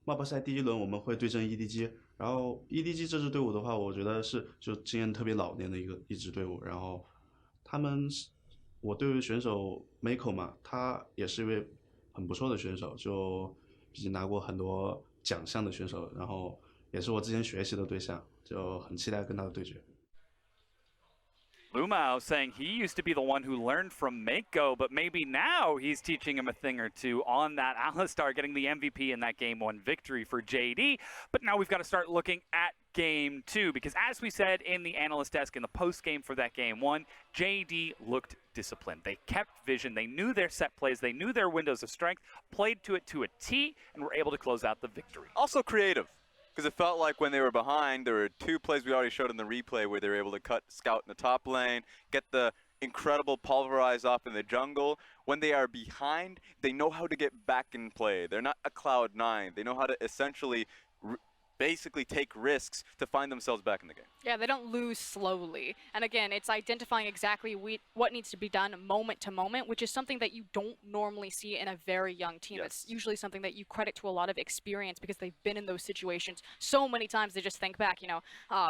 冒泡赛第一轮我们会对阵 EDG，然后 EDG 这支队伍的话，我觉得是就经验特别老练的一支队伍，然后他们是我对于选手 Mako 嘛，他也是一位很不错的选手，就毕竟拿过很多奖项的选手，然后也是我之前学习的对象，就很期待跟他的对决。Lumao saying he used to be the one who learned from Mako, but maybe now he's teaching him a thing or two on that. Alistar getting the MVP in that Game 1 victory for JD. But now we've got to start looking at Game 2, because as we said in the analyst desk in the post-game for that Game 1, JD looked disciplined. They kept vision, they knew their set plays, they knew their windows of strength, played to it to a T, and were able to close out the victory. Also creative, because it felt like when they were behind, there were two plays we already showed in the replay where they were able to cut Scout in the top lane, get the incredible pulverize off in the jungle. When they are behind, they know how to get back in play. They're not a Cloud9. They know how to essentially basically take risks to find themselves back in the game. Yeah, they don't lose slowly. And again, it's identifying exactly what needs to be done moment to moment, which is something that you don't normally see in a very young team. Yes. It's usually something that you credit to a lot of experience because they've been in those situations so many times. They just think back, you know,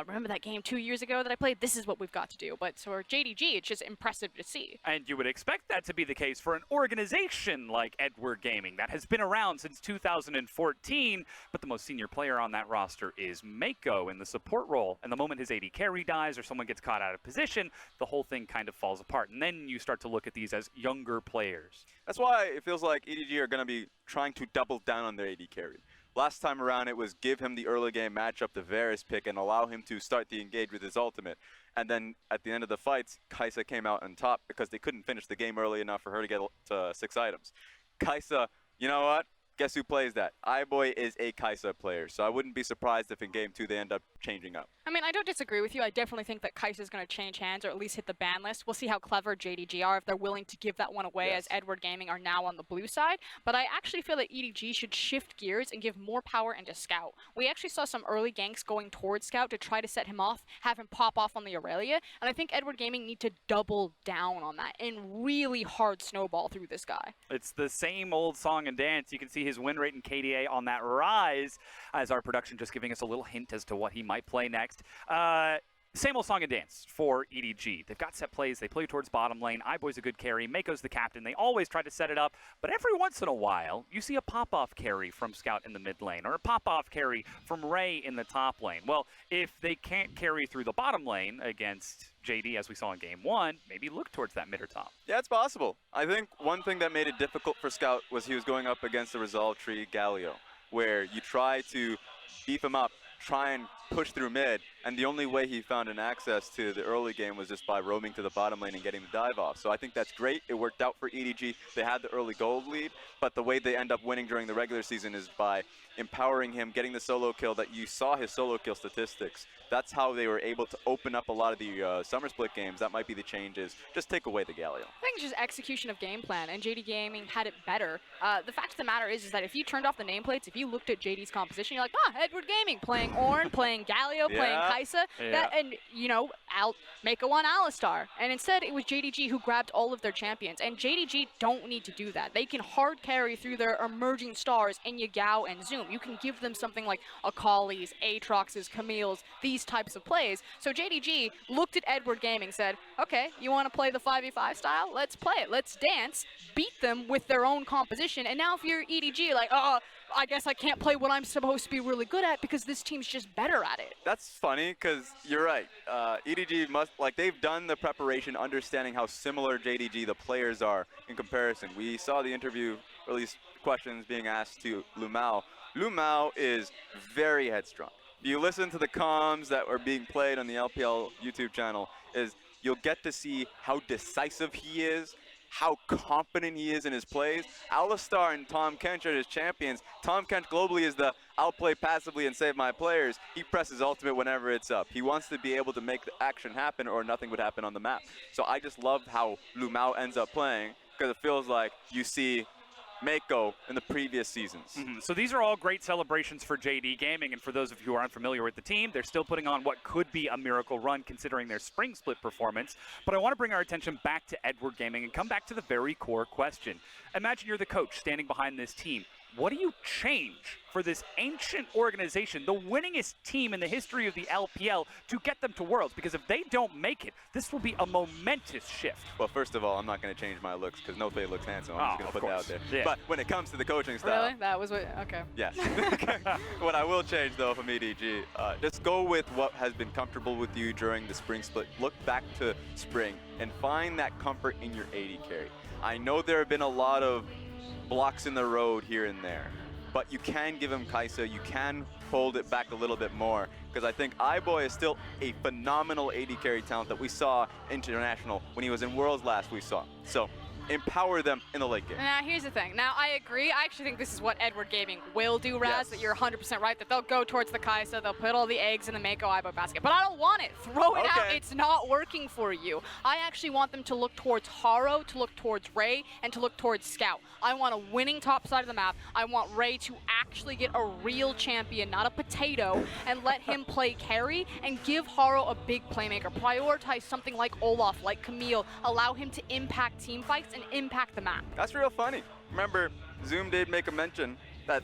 remember that game 2 years ago that I played? This is what we've got to do. But for JDG, it's just impressive to see. And you would expect that to be the case for an organization like Edward Gaming that has been around since 2014, but the most senior player on that roster is Mako in the support role. And the moment his AD carry dies or someone gets caught out of position, the whole thing kind of falls apart. And then you start to look at these as younger players. That's why it feels like EDG are going to be trying to double down on their AD carry. Last time around, it was give him the early game matchup, the Varus pick, and allow him to start the engage with his ultimate. And then at the end of the fights, Kai'Sa came out on top because they couldn't finish the game early enough for her to get to 6 items. Kai'Sa, you know what? Guess who plays that? iBoy is a Kai'Sa player, so I wouldn't be surprised if in Game 2 they end up changing up. I mean, I don't disagree with you. I definitely think that Kai'Sa is going to change hands or at least hit the ban list. We'll see how clever JDG are if they're willing to give that one away, Yes. as Edward Gaming are now on the blue side. But I actually feel that EDG should shift gears and give more power into Scout. We actually saw some early ganks going towards Scout to try to set him off, have him pop off on the Aurelia, and I think Edward Gaming need to double down on that and really hard snowball through this guy. It's the same old song and dance. You can see his win rate in KDA on that rise, as our production just giving us a little hint as to what he might play next. Same old song and dance for EDG. They've got set plays. They play towards bottom lane. iBoy's a good carry. Mako's the captain. They always try to set it up. But every once in a while, you see a pop-off carry from Scout in the mid lane or a pop-off carry from Ray in the top lane. Well, if they can't carry through the bottom lane against JD, as we saw in Game 1, maybe look towards that mid or top. Yeah, it's possible. I think one thing that made it difficult for Scout was he was going up against the Resolve Tree Galio, where you try to beef him up, try and push through mid, and the only way he found an access to the early game was just by roaming to the bottom lane and getting the dive off. So I think that's great. It worked out for EDG. They had the early gold lead, but the way they end up winning during the regular season is by empowering him, getting the solo kill that you saw his solo kill statistics. That's how they were able to open up a lot of the summer split games. That might be the changes. Just take away the Galio. I think it's just execution of game plan, and JD Gaming had it better. The fact of the matter is that if you turned off the nameplates, if you looked at JD's composition, you're like, Edward Gaming playing Ornn, playing Galio, playing Kai'Sa, and, you know, Mako on Alistar. And instead, it was JDG who grabbed all of their champions, and JDG don't need to do that. They can hard carry through their emerging stars in Yagao and Zoom. You can give them something like Akali's, Aatrox's, Camille's, these types of plays. So JDG looked at Edward Gaming, said, okay, you want to play the 5v5 style? Let's play it. Let's dance, beat them with their own composition. And now if you're EDG, like, I guess I can't play what I'm supposed to be really good at because this team's just better at it. That's funny because you're right. EDG must, like, they've done the preparation, understanding how similar JDG, the players, are in comparison. We saw the interview, or at least questions being asked to Lumao. Lumao is very headstrong. If you listen to the comms that are being played on the LPL YouTube channel, you'll get to see how decisive he is, how confident he is in his plays. Alistar and Tom Kench are his champions. Tom Kench globally is the I'll play passively and save my players. He presses ultimate whenever it's up. He wants to be able to make the action happen or nothing would happen on the map. So I just love how Lumao ends up playing because it feels like you see Mako in the previous seasons. So these are all great celebrations for JD Gaming, and for those of you who are unfamiliar with the team, they're still putting on what could be a miracle run considering their spring split performance. But I want to bring our attention back to Edward Gaming and come back to the very core question. Imagine you're the coach standing behind this team. what do you change for this ancient organization, the winningest team in the history of the LPL, to get them to Worlds? Because if they don't make it, this will be a momentous shift. Well, first of all, I'm not going to change my looks because nobody looks handsome. I'm just going to put that out there. Yeah. But when it comes to the coaching style. Really? That was what, okay. Yes. What I will change, though, from EDG, just go with what has been comfortable with you during the spring split. Look back to spring and find that comfort in your AD carry. I know there have been a lot of blocks in the road here and there, but you can give him Kai'Sa, you can hold it back a little bit more, because I think iBoy is still a phenomenal AD carry talent that we saw international when he was in Worlds last we saw. So empower them in the late game. Now, here's the thing. Now, I agree. I actually think this is what Edward Gaming will do, Raz, Yes. that you're 100% right, that they'll go towards the Kai'Sa, they'll put all the eggs in the Mako iBoy basket. But I don't want it. Throw it out. Okay. It's not working for you. I actually want them to look towards Haro, to look towards Ray, and to look towards Scout. I want a winning top side of the map. I want Ray to actually get a real champion, not a potato, and let him play carry and give Haro a big playmaker. Prioritize something like Olaf, like Camille. Allow him to impact team fights and impact the map. That's real funny. Remember, Zoom did make a mention that,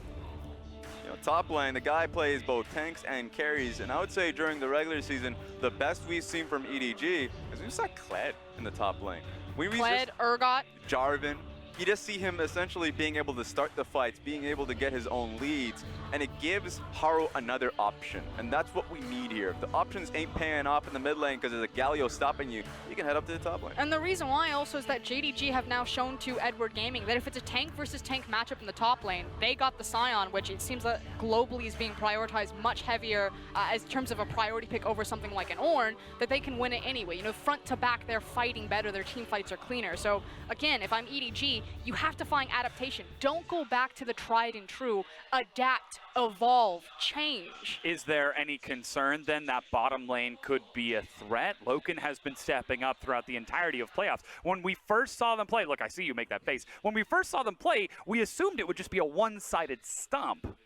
top lane, the guy plays both tanks and carries, and I would say during the regular season, the best we've seen from EDG is we saw Kled in the top lane. Kled, Urgot. Jarvan. You just see him essentially being able to start the fights, being able to get his own leads, and it gives Haro another option. And that's what we need here. If the options ain't paying off in the mid lane because there's a Galio stopping you, you can head up to the top lane. And the reason why also is that JDG have now shown to Edward Gaming that if it's a tank versus tank matchup in the top lane, they got the Scion, which it seems that globally is being prioritized much heavier as terms of a priority pick over something like an Ornn, that they can win it anyway. Front to back, they're fighting better, their team fights are cleaner. So again, if I'm EDG, you have to find adaptation. Don't go back to the tried and true. Adapt, evolve, change. Is there any concern then that bottom lane could be a threat? Loken has been stepping up throughout the entirety of playoffs. When we first saw them play, look, I see you make that face. When we first saw them play, we assumed it would just be a one-sided stomp.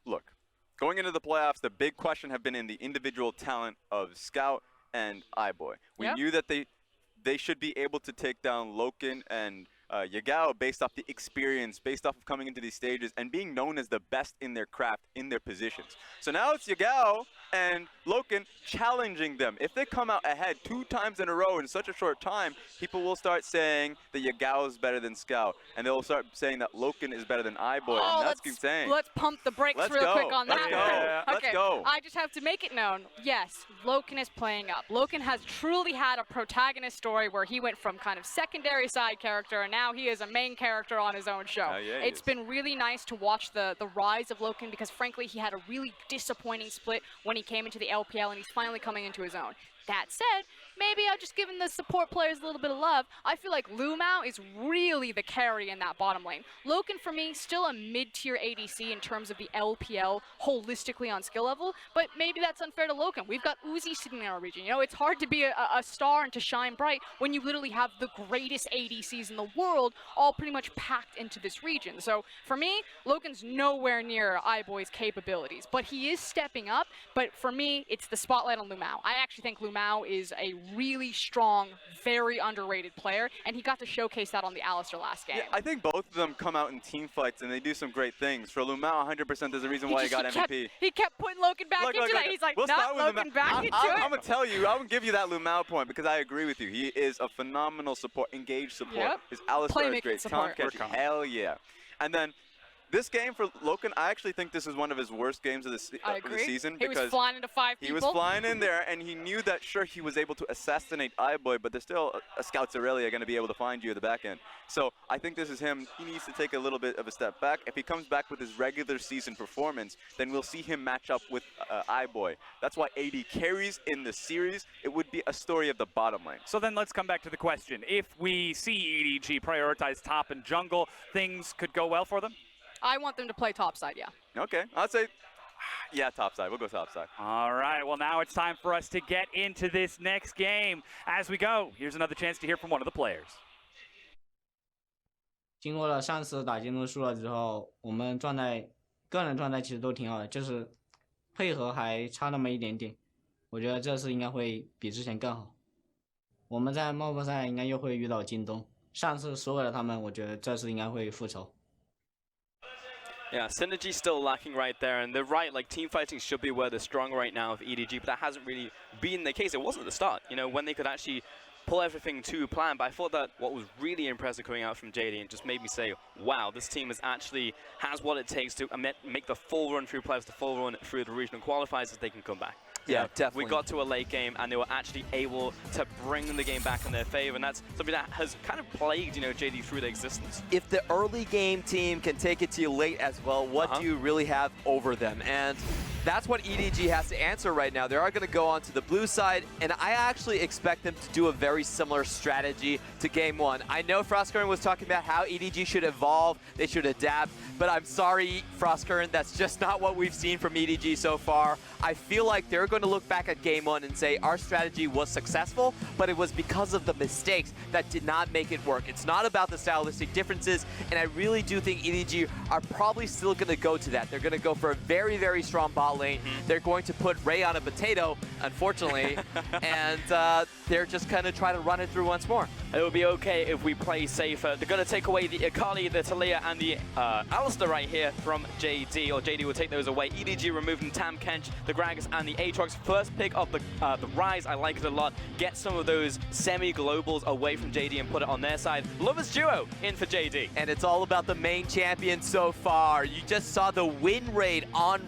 Look, going into the playoffs, the big question have been in the individual talent of Scout and iBoy. We knew that they should be able to take down Loken and Yagao based off the experience, based off of coming into these stages and being known as the best in their craft, in their positions. So now it's Yagao and Loken challenging them. If they come out ahead 2 times in a row in such a short time, people will start saying that Yagao is better than Scout, and they'll start saying that Loken is better than iBoy, and that's insane. Let's pump the brakes real quick on that. Let's go. I just have to make it known. Yes, Loken is playing up. Loken has truly had a protagonist story where he went from kind of secondary side character, and now he is a main character on his own show. It's been really nice to watch the rise of Loken, because frankly, he had a really disappointing split when he came into the LPL, and he's finally coming into his own. That said, maybe I've just given the support players a little bit of love. I feel like Lumao is really the carry in that bottom lane. Loken, for me, still a mid-tier ADC in terms of the LPL holistically on skill level, but maybe that's unfair to Loken. We've got Uzi sitting in our region. It's hard to be a star and to shine bright when you literally have the greatest ADCs in the world all pretty much packed into this region. So for me, Loken's nowhere near iBoy's capabilities, but he is stepping up. But for me, it's the spotlight on Lumao. I actually think Lumao is a really strong, very underrated player, and he got to showcase that on the Alistar last game. Yeah, I think both of them come out in team fights and they do some great things. For Lumao, 100% there's a reason why he got MVP. He kept putting Loken back into that. He's like, we'll not Loken back into it. I'm going to tell you, I'm going to give you that Lumao point because I agree with you. He is a phenomenal support, engaged support. His Alistar is great. Talent catch, hell yeah. And then this game for Loken, I actually think this is one of his worst games of the season. He was flying into 5 people. He was flying in there, and he knew that, sure, he was able to assassinate iBoy, but there's still a Scouts Aurelia going to be able to find you at the back end. So I think this is him. He needs to take a little bit of a step back. If he comes back with his regular season performance, then we'll see him match up with iBoy. That's why AD carries in the series. It would be a story of the bottom lane. So then let's come back to the question. If we see EDG prioritize top and jungle, things could go well for them? I want them to play topside, yeah. Okay, I'd say, yeah, topside. We'll go topside. All right, well, now it's time for us to get into this next game. As we go, here's another chance to hear from one of the players. 经过了上次打京都输了之后，我们个人状态其实都挺好的，就是配合还差那么一点点。我觉得这次应该会比之前更好。我们在冒泡赛应该又会遇到京东，上次输给了他们，我觉得这次应该会复仇。Yeah, synergy still lacking right there, and they're right, like team fighting should be where they're strong right now with EDG, but that hasn't really been the case. It wasn't at the start, you know, when they could actually pull everything to plan. But I thought that what was really impressive coming out from JD and just made me say, wow, this team has what it takes to make the full run through playoffs, the full run through the regional qualifiers as they can come back. Yeah, definitely. We got to a late game and they were actually able to bring the game back in their favor, and that's something that has kind of plagued, you know, JD through their existence. If the early game team can take it to you late as well, what do you really have over them? And that's what EDG has to answer right now. They are going to go on to the blue side, and I actually expect them to do a very similar strategy to game one. I know FLICKR was talking about how EDG should evolve, they should adapt, but I'm sorry, FLICKR, that's just not what we've seen from EDG so far. I feel like they're going to look back at game one and say our strategy was successful, but it was because of the mistakes that did not make it work. It's not about the stylistic differences, and I really do think EDG are probably still going to go to that. They're going to go for a very, very strong bot lane. They're going to put Ray on a potato, unfortunately, and they're just going to try to run it through once more. It would be okay if we play safer. They're going to take away the Akali, the Talia, and the Alistair right here from JD, or JD will take those away. EDG removing Tam Kench, the Gragas, and the Aatrox. First pick of the Rise, I like it a lot. Get some of those semi-globals away from JD and put it on their side. Lovers Duo in for JD. And it's all about the main champion so far. You just saw the win rate on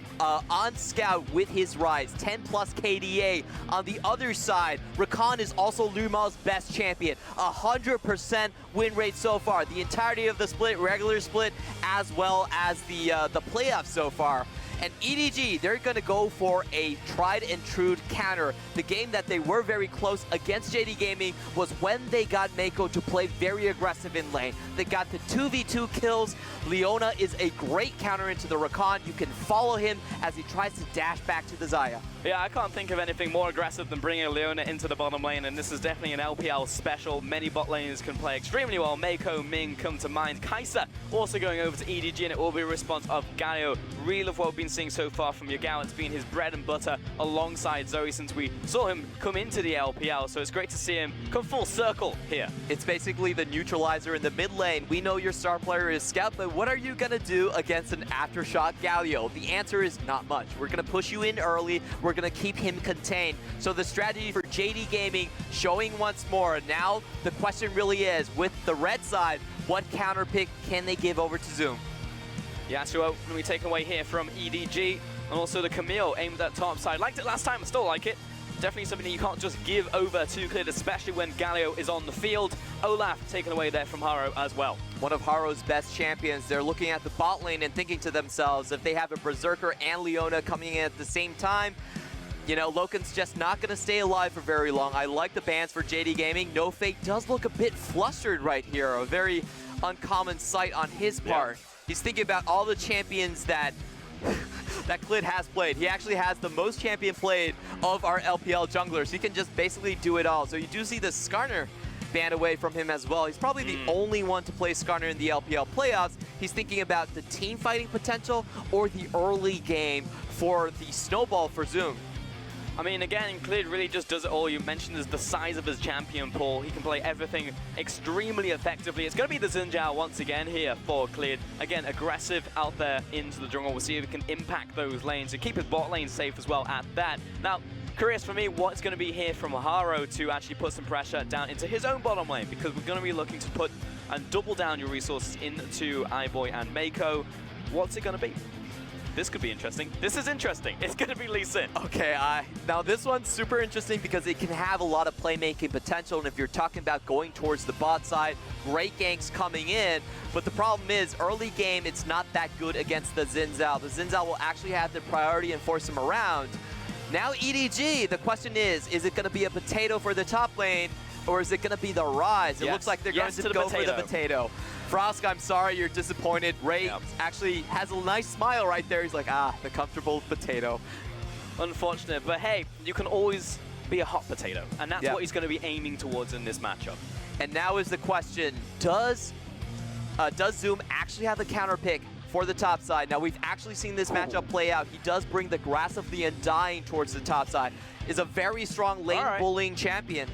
Scout with his Rise, 10 plus KDA. On the other side, Rakan is also Luma's best champion, 100% win rate so far. The entirety of the split, regular split, as well as the playoffs so far. And EDG, they're going to go for a tried and true counter. The game that they were very close against JD Gaming was when they got Mako to play very aggressive in lane. They got the 2v2 kills. Leona is a great counter into the Rakan. You can follow him as he tries to dash back to the Xayah. Yeah, I can't think of anything more aggressive than bringing Leona into the bottom lane, and this is definitely an LPL special. Many bot lanes can play extremely well. Mako, Ming come to mind. Kai'Sa also going over to EDG, and it will be a response of Galio. Really love what we've been seeing so far from Yagao. It's been his bread and butter alongside Zoe since we saw him come into the LPL, so it's great to see him come full circle here. It's basically the neutralizer in the mid lane. We know your star player is Scout, but what are you going to do against an aftershock Galio? The answer is not much. We're going to push you in early. We're going to keep him contained. So the strategy for JD Gaming showing once more. Now the question really is, with the red side, what counter pick can they give over to Zoom? Yasuo will be taken away here from EDG, and also the Camille aimed at top side. Liked it last time, I still like it. Definitely something that you can't just give over to Clid, especially when Galio is on the field. Olaf taken away there from Haro as well. One of Haro's best champions. They're looking at the bot lane and thinking to themselves, if they have a Berserker and Leona coming in at the same time, you know, Loken's just not going to stay alive for very long. I like the bans for JD Gaming. No Fake does look a bit flustered right here. A very uncommon sight on his part. Yeah. He's thinking about all the champions that that Clid has played. He actually has the most champion played of our LPL junglers. He can just basically do it all. So you do see the Skarner banned away from him as well. He's probably the only one to play Skarner in the LPL playoffs. He's thinking about the team fighting potential or the early game for the snowball for Zoom. I mean, again, Clid really just does it all. You mentioned the size of his champion pool. He can play everything extremely effectively. It's going to be the Xin Zhao once again here for Clid. Again, aggressive out there into the jungle. We'll see if he can impact those lanes and keep his bot lane safe as well at that. Now, curious for me, what's going to be here from Haro to actually put some pressure down into his own bottom lane, because we're going to be looking to put and double down your resources into iBoy and Mako. What's it going to be? This could be interesting. This is interesting. It's going to be Lee Sin. Okay, now this one's super interesting because it can have a lot of playmaking potential, and if you're talking about going towards the bot side, great ganks coming in, but the problem is early game, it's not that good against the Xin Zhao. The Xin Zhao will actually have the priority and force him around. Now EDG, the question is it going to be a potato for the top lane, or is it going to be the Rise? It looks like they're going to go for the potato. Frosk, I'm sorry you're disappointed. Ray actually has a nice smile right there. He's like, the comfortable potato. Unfortunate, but hey, you can always be a hot potato, and that's what he's going to be aiming towards in this matchup. And now is the question, does Zoom actually have the counter pick for the top side? Now, we've actually seen this matchup play out. He does bring the Grass of the Undying towards the top side. Is a very strong lane bullying champion.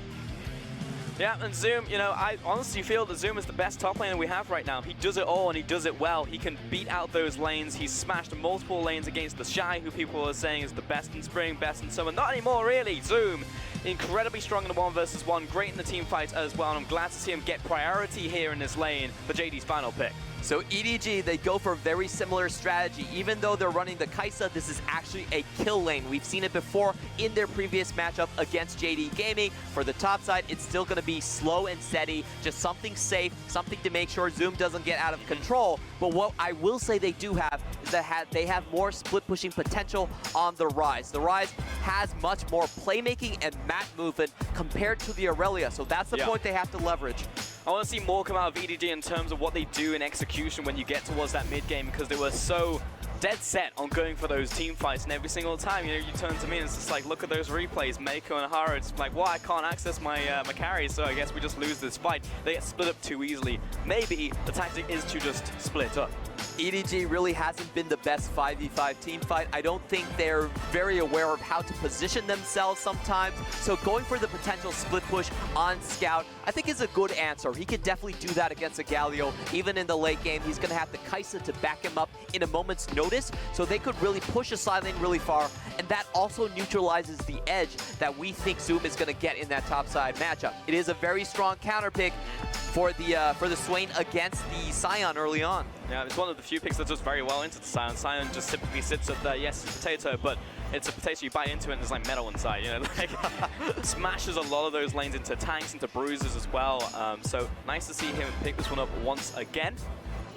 Yeah, and Zoom, you know, I honestly feel that Zoom is the best top laner we have right now. He does it all, and he does it well. He can beat out those lanes. He's smashed multiple lanes against the Shy, who people are saying is the best in spring, best in summer. Not anymore, really. Zoom, incredibly strong in the 1v1, great in the team fights as well, and I'm glad to see him get priority here in this lane for JD's final pick. So EDG, they go for a very similar strategy. Even though they're running the Kai'Sa, this is actually a kill lane. We've seen it before in their previous matchup against JD Gaming. For the top side, it's still going to be slow and steady, just something safe, something to make sure Zoom doesn't get out of control. But what I will say they do have is that they have more split pushing potential on the Rise. The Rise has much more playmaking and map movement compared to the Aurelia, so that's the point they have to leverage. I want to see more come out of EDG in terms of what they do in execution when you get towards that mid game, because they were so dead set on going for those team fights, and every single time, you know, you turn to me and it's just like, look at those replays, Mako and Haro, it's like, well, I can't access my my carry, so I guess we just lose this fight. They get split up too easily. Maybe the tactic is to just split up. EDG really hasn't been the best 5v5 team fight. I don't think they're very aware of how to position themselves sometimes. So going for the potential split push on Scout, I think is a good answer. He could definitely do that against a Galio. Even in the late game, he's going to have the Kai'Sa to back him up in a moment's notice. So they could really push a side lane really far. And that also neutralizes the edge that we think Zoom is going to get in that top side matchup. It is a very strong counter pick for the Swain against the Sion early on. Yeah, it's one of the few picks that does very well into the Sion. Sion just typically sits at the, yes, it's a potato, but it's a potato you bite into it and there's like metal inside, you know, like smashes a lot of those lanes into tanks, into bruisers as well. So nice to see him pick this one up once again.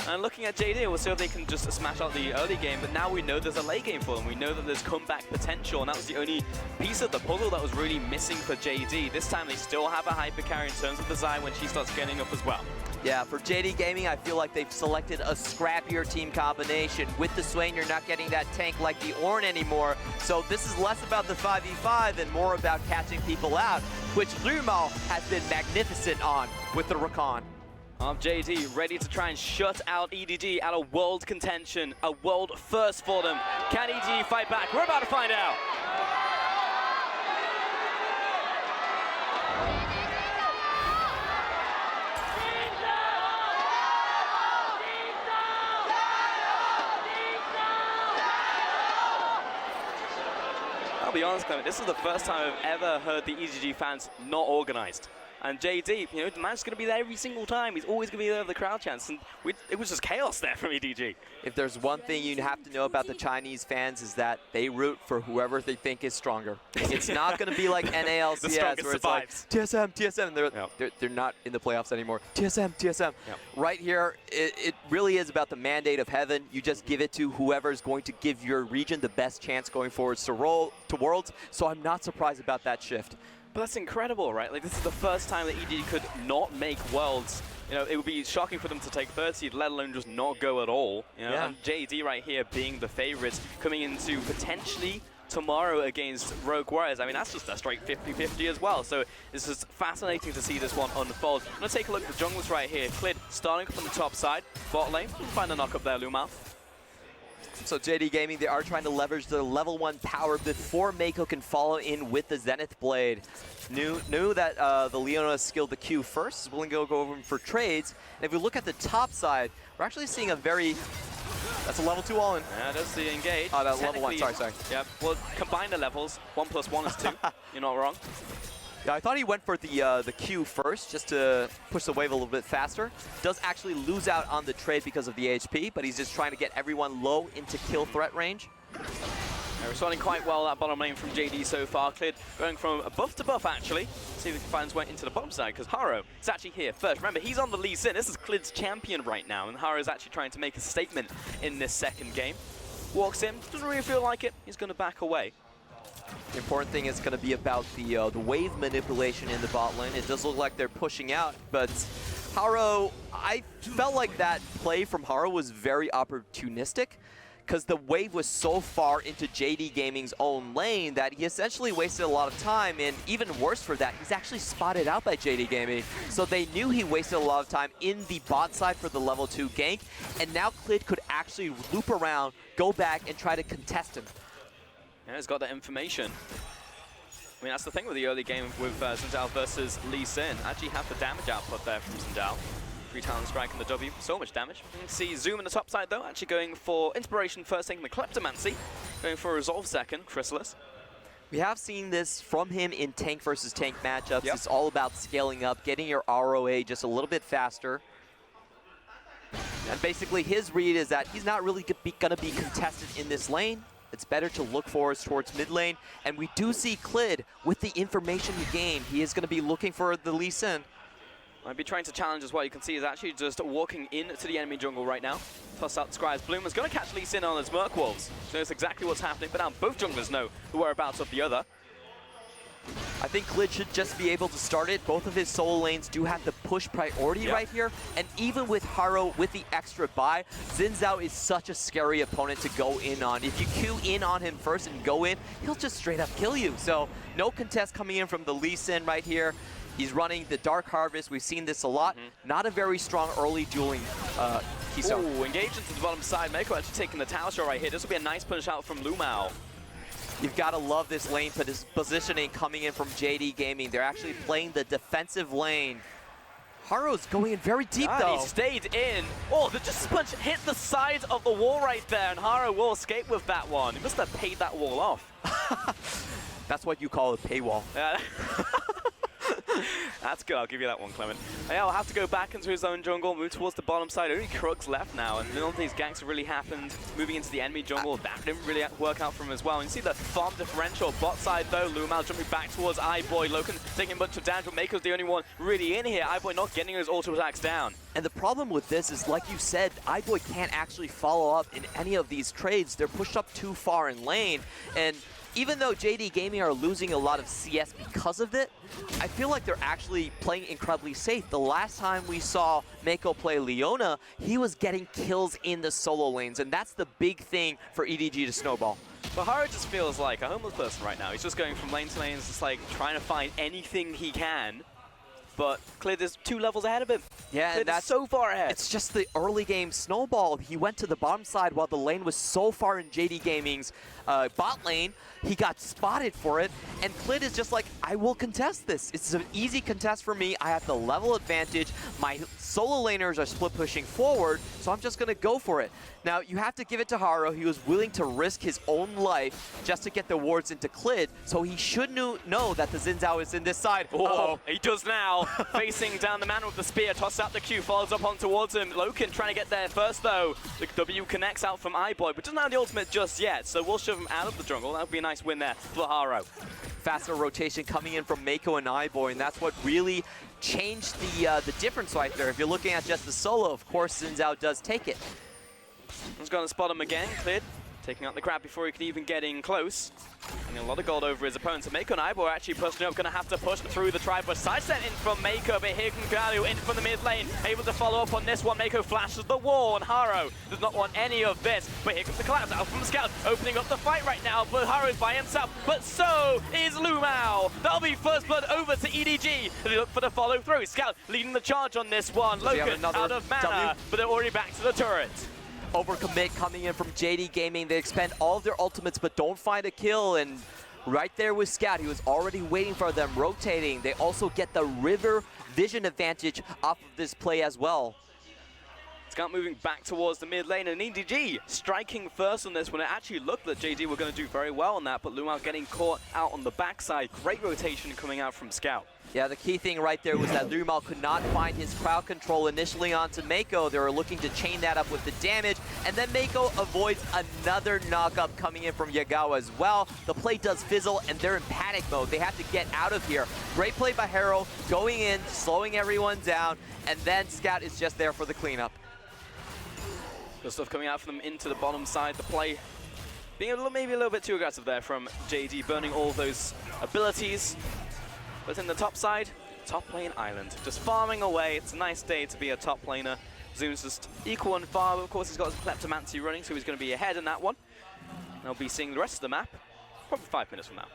And looking at JD, we'll see if they can just smash out the early game, but now we know there's a late game for them. We know that there's comeback potential, and that was the only piece of the puzzle that was really missing for JD. This time they still have a hyper carry in terms of the Zai when she starts getting up as well. Yeah, for JD Gaming, I feel like they've selected a scrappier team combination. With the Swain, you're not getting that tank like the Ornn anymore. So this is less about the 5v5 and more about catching people out, which Lumal has been magnificent on with the Rakan. JD ready to try and shut out EDG out of world contention, a world first for them. Can EDG fight back? We're about to find out. I'll be honest, Clement, this is the first time I've ever heard the EDG fans not organized. And JD, you know, the man's going to be there every single time. He's always going to be there with the crowd chants. And it was just chaos there from EDG. If there's one thing you have to know about the Chinese fans is that they root for whoever they think is stronger. It's not going to be like NALCS where it's like TSM, TSM. They're not in the playoffs anymore. TSM, TSM. Yep. Right here, it really is about the mandate of heaven. You just give it to whoever's going to give your region the best chance going forwards to Worlds. So I'm not surprised about that shift. But that's incredible, right? Like, this is the first time that EDG could not make Worlds. You know, it would be shocking for them to take third seed, let alone just not go at all. You know, and JD right here being the favorites, coming into potentially tomorrow against Rogue Warriors. I mean, that's just a straight 50-50 as well. So it's just fascinating to see this one unfold. I'm going to take a look at the junglers right here. Clid starting from the top side, bot lane. Find a knock up there, Lumal. So JD Gaming, they are trying to leverage their level 1 power before Mako can follow in with the Zenith Blade. Knew that the Leona skilled the Q first, is willing to go over for trades. And if we look at the top side, we're actually seeing a very... That's a level 2 all-in. Yeah, that's the engage. Oh, that's level 1, sorry. Yeah, well, combine the levels. 1 + 1 is 2. You're not wrong. Yeah, I thought he went for the Q first, just to push the wave a little bit faster. Does actually lose out on the trade because of the HP, but he's just trying to get everyone low into kill threat range. Yeah, responding quite well that bottom lane from JD so far. Clid going from buff to buff, actually. See if he can find his way into the bottom side, because Haro is actually here first. Remember, he's on the Lee Sin. This is Clid's champion right now, and Haro is actually trying to make a statement in this second game. Walks in, doesn't really feel like it. He's going to back away. The important thing is going to be about the wave manipulation in the bot lane. It does look like they're pushing out, but Haro, I felt like that play from Haro was very opportunistic, because the wave was so far into JD Gaming's own lane that he essentially wasted a lot of time, and even worse for that, he's actually spotted out by JD Gaming. So they knew he wasted a lot of time in the bot side for the level 2 gank, and now Clid could actually loop around, go back, and try to contest him. Yeah, he's got that information. I mean, that's the thing with the early game with Zindao versus Lee Sin. Actually have the damage output there from Zindao. 3 talent strike and the W, so much damage. You can see Zoom in the top side though, actually going for Inspiration first, taking the Kleptomancy. Going for Resolve second, Chrysalis. We have seen this from him in tank versus tank matchups. Yep. It's all about scaling up, getting your ROA just a little bit faster. And basically his read is that he's not really going to be contested in this lane. It's better to look forwards towards mid lane. And we do see Clid, with the information he gained, he is going to be looking for the Lee Sin. Might be trying to challenge as well. You can see he's actually just walking into the enemy jungle right now. Toss out the Scribes. Bloom is going to catch Lee Sin on his Merc Wolves. So that's exactly what's happening. But now both junglers know the whereabouts of the other. I think Clid should just be able to start it. Both of his solo lanes do have the push priority right here. And even with Haro, with the extra buy, Xin Zhao is such a scary opponent to go in on. If you queue in on him first and go in, he'll just straight up kill you. So no contest coming in from the Lee Sin right here. He's running the Dark Harvest. We've seen this a lot. Not a very strong early dueling Kiso. Ooh, engaged into the bottom side. Meiko actually taking the tower shot right here. This will be a nice punish out from Lumao. You've got to love this lane positioning coming in from JD Gaming. They're actually playing the defensive lane. Haro's going in very deep though. He stayed in. Oh, the just punch hit the side of the wall right there, and Haro will escape with that one. He must have paid that wall off. That's what you call a paywall. Yeah. That's good, I'll give you that one, Clement. Yeah, I'll have to go back into his own jungle, move towards the bottom side. Only Krug's left now, and none of these ganks have really happened. Moving into the enemy jungle, that didn't really work out for him as well. And you see the farm differential. Bot side though, Lumao jumping back towards iBoy. Loken taking a bunch of damage, but Mako's the only one really in here. iBoy not getting his auto attacks down. And the problem with this is, like you said, iBoy can't actually follow up in any of these trades. They're pushed up too far in lane, and even though JD Gaming are losing a lot of CS because of it, I feel like they're actually playing incredibly safe. The last time we saw Mako play Leona, he was getting kills in the solo lanes, and that's the big thing for EDG to snowball. But Haro just feels like a homeless person right now. He's just going from lane to lane, just like trying to find anything he can. But Clid is 2 levels ahead of him. Yeah, Clid and that's is so far ahead. It's just the early game snowball. He went to the bottom side while the lane was so far in JD Gaming's bot lane. He got spotted for it, and Clid is just like, I will contest this. It's an easy contest for me. I have the level advantage. My solo laners are split pushing forward, so I'm just going to go for it. Now, you have to give it to Haro. He was willing to risk his own life just to get the wards into Clid, so he should know that the Xin Zhao is in this side. Oh, he does now. Facing down the man with the spear, tosses out the Q, follows up on towards him. Loken trying to get there first though. The W connects out from iBoy, but doesn't have the ultimate just yet, so we'll shove him out of the jungle. That would be a nice win there for Haro. Faster rotation coming in from Mako and iBoy, and that's what really changed the difference right there. If you're looking at just the solo, of course, Xin Zhao does take it. He's going to spot him again, Clid. Taking out the grab before he can even get in close. And a lot of gold over his opponent. So Mako and iBoy are actually pushing up, going to have to push through the tribe. But sidestep in from Mako, but here can Galio in from the mid lane. Able to follow up on this one. Mako flashes the wall, and Haro does not want any of this. But here comes the collapse out from Scout, opening up the fight right now. But Haro's by himself, but so is Lumao. That'll be first blood over to EDG. They look for the follow through. Scout leading the charge on this one. Loken out of mana, but they're already back to the turret. Overcommit coming in from JD Gaming. They expend all of their ultimates but don't find a kill, and right there with Scout, he was already waiting for them, rotating. They also get the river vision advantage off of this play as well. Scout moving back towards the mid lane, and EDG striking first on this one. It actually looked that JD were going to do very well on that, but Lumao getting caught out on the backside. Great rotation coming out from Scout. Yeah, the key thing right there was that Lumao could not find his crowd control initially onto Mako. They were looking to chain that up with the damage, and then Mako avoids another knock-up coming in from Yagawa as well. The play does fizzle, and they're in panic mode. They have to get out of here. Great play by Haro, going in, slowing everyone down, and then Scout is just there for the cleanup. Good stuff coming out from them into the bottom side. The play being maybe a little bit too aggressive there from JD, burning all those abilities. But in the top side, top lane island, just farming away. It's a nice day to be a top laner. Zoom's just equal and far, but of course he's got his Kleptomancy running, so he's going to be ahead in that one. And I'll be seeing the rest of the map probably 5 minutes from now.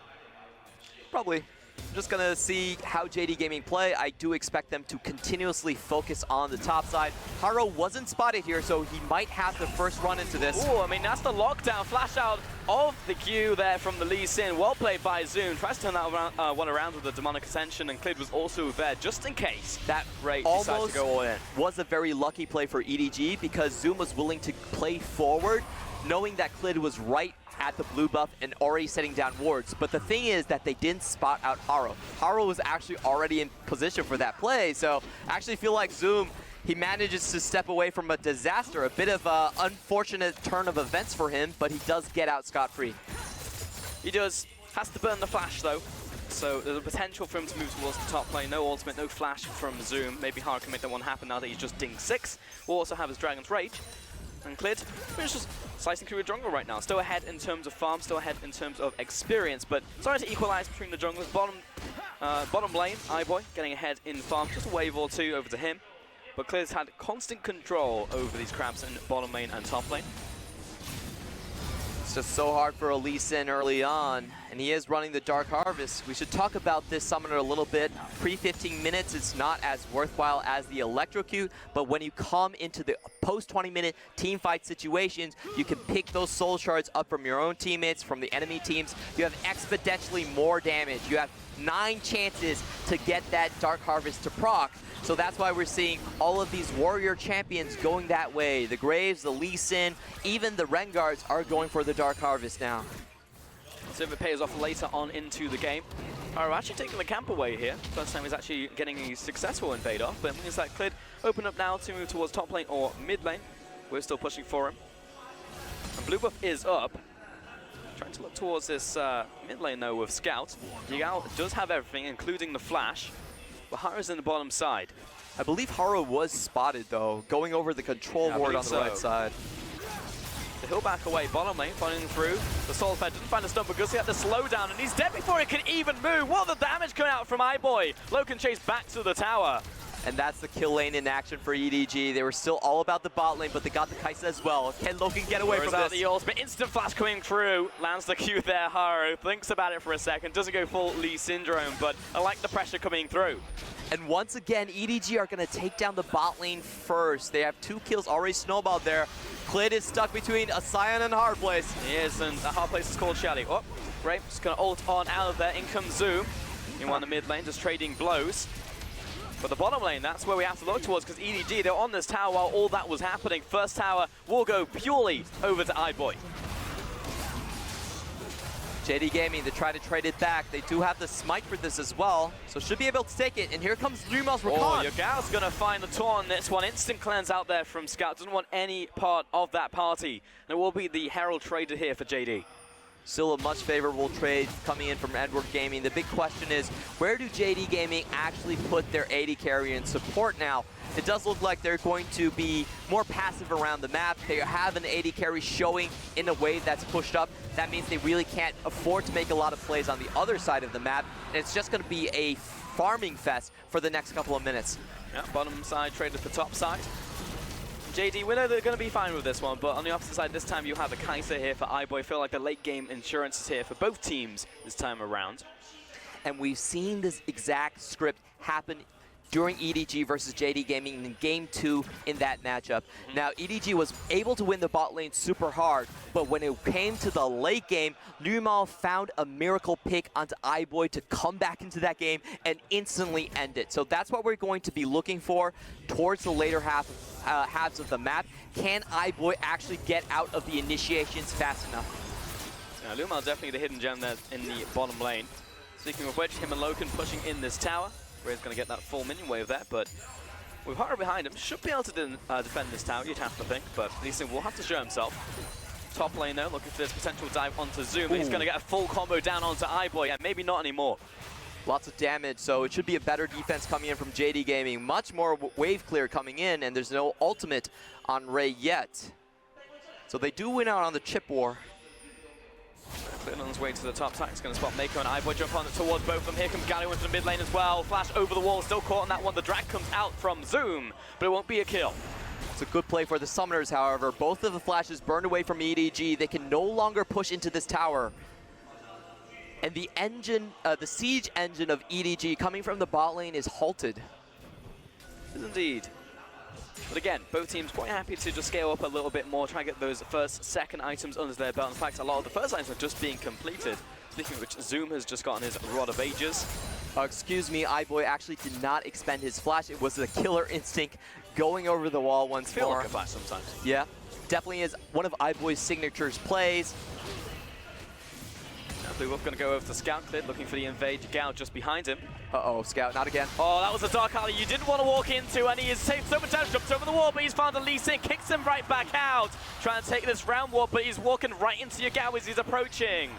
Probably. I'm just gonna see how JD Gaming play. I do expect them to continuously focus on the top side. Haro wasn't spotted here, so he might have the first run into this. Oh, I mean, that's the lockdown. Flash out of the Q there from the Lee Sin. Well played by Zoom. Tries to turn that one around with the Demonic Ascension, and Clid was also there just in case that Ray decides to go all in. Was a very lucky play for EDG because Zoom was willing to play forward, knowing that Clid was right at the blue buff and already setting down wards. But the thing is that they didn't spot out Haro. Haro was actually already in position for that play, so I actually feel like Zoom, he manages to step away from a disaster, a bit of an unfortunate turn of events for him, but he does get out scot-free. He does. Has to burn the flash though. So there's a potential for him to move towards the top lane. No ultimate, no flash from Zoom. Maybe Haro can make that one happen now that he's just dinged 6. We'll also have his Dragon's Rage. And Clid is just slicing through a jungle right now. Still ahead in terms of farm, still ahead in terms of experience, but starting to equalize between the junglers. Bottom lane, iBoy getting ahead in farm, just a wave or two over to him. But Clid's had constant control over these crabs in bottom lane and top lane. It's just so hard for Lee Sin early on, and he is running the Dark Harvest. We should talk about this summoner a little bit. Pre-15 minutes, it's not as worthwhile as the Electrocute, but when you come into the post-20-minute team fight situations, you can pick those soul shards up from your own teammates, from the enemy teams. You have exponentially more damage. You have 9 chances to get that Dark Harvest to proc. So that's why we're seeing all of these warrior champions going that way. The Graves, the Lee Sin, even the Rengards are going for the Dark Harvest now. So if it pays off later on into the game. We're actually taking the camp away here. First time he's actually getting a successful invade off, but it means that Clid open up now to move towards top lane or mid lane. We're still pushing for him. And blue buff is up. Trying to look towards this mid lane though with Scout. Yagao does have everything, including the flash. But Haro's in the bottom side. I believe Haro was spotted though, going over the control ward on the right side. So he'll back away, bottom lane, following through. The Soul Fed didn't find a stun because he had to slow down, and he's dead before he can even move. What the damage coming out from iBoy? Loken chase back to the tower. And that's the kill lane in action for EDG. They were still all about the bot lane, but they got the Kaisa as well. Can Loken get away from this? The ultimate, instant flash coming through. Lands the Q there, Haro. Thinks about it for a second. Doesn't go full Lee Syndrome, but I like the pressure coming through. And once again, EDG are going to take down the bot lane first. They have 2 kills already snowballed there. Clid is stuck between a Scion and a hard place. He is, and the hard place is called Shelly. Oh, great. Just going to ult on out of there. In comes Zoom. In one of the mid lane, just trading blows. But the bottom lane, that's where we have to look towards, because EDG, they're on this tower while all that was happening. First tower will go purely over to iBoy. JD Gaming, they try to trade it back. They do have the smite for this as well, so should be able to take it. And here comes Numal's Rakan. Oh, Yagao's going to find the taunt on this one. Instant cleanse out there from Scout. Doesn't want any part of that party. And it will be the Herald traded here for JD. Still a much favorable trade coming in from Edward Gaming. The big question is, where do JD Gaming actually put their AD carry and support now? It does look like they're going to be more passive around the map. They have an AD carry showing in a wave that's pushed up. That means they really can't afford to make a lot of plays on the other side of the map. And it's just going to be a farming fest for the next couple of minutes. Yeah, bottom side traded for top side. JD, we know they're going to be fine with this one, but on the opposite side, this time you have a Kaisa here for iBoy. I feel like the late game insurance is here for both teams this time around. And we've seen this exact script happen during EDG versus JD Gaming in Game 2 in that matchup. Now, EDG was able to win the bot lane super hard, but when it came to the late game, Numal found a miracle pick onto iBoy to come back into that game and instantly end it. So that's what we're going to be looking for towards the later halves of the map. Can iBoy actually get out of the initiations fast enough? Now, Numal definitely the hidden gem there in the bottom lane. Speaking of which, him and Loken pushing in this tower. Ray's going to get that full minion wave there, but with Haro behind him, should be able to defend this tower, you'd have to think, but Lee Sin will have to show himself. Top lane though, looking for this potential dive onto Zoom, but he's going to get a full combo down onto iBoy, and maybe not anymore. Lots of damage, so it should be a better defense coming in from JD Gaming. Much more wave clear coming in, and there's no ultimate on Ray yet. So they do win out on the chip war. Clid on his way to the top side. He's going to spot Mako and iBoy jump on towards both of them. Here comes Galio into the mid lane as well. Flash over the wall, still caught on that one. The drag comes out from Zoom, but it won't be a kill. It's a good play for the Summoners, however. Both of the flashes burned away from EDG. They can no longer push into this tower. And the engine, the siege engine of EDG coming from the bot lane is halted. Indeed. But again, both teams quite happy to just scale up a little bit more, try and get those first, second items under their belt. In fact, a lot of the first items are just being completed. Speaking of which, Zoom has just gotten his Rod of Ages. Excuse me, iBoy actually did not expend his flash. It was the killer instinct going over the wall once more. Feel like a flash sometimes. Yeah, definitely is one of iBoy's signatures plays. Now Blue Wolf going to go over to Scout Clid, looking for the invade. Gao just behind him. Uh-oh, Scout, not again. Oh, that was a dark alley you didn't want to walk into, and he has saved so much damage, jumps over the wall, but he's found a Lee Sin, kicks him right back out. Trying to take this round warp, but he's walking right into your Gao as he's approaching.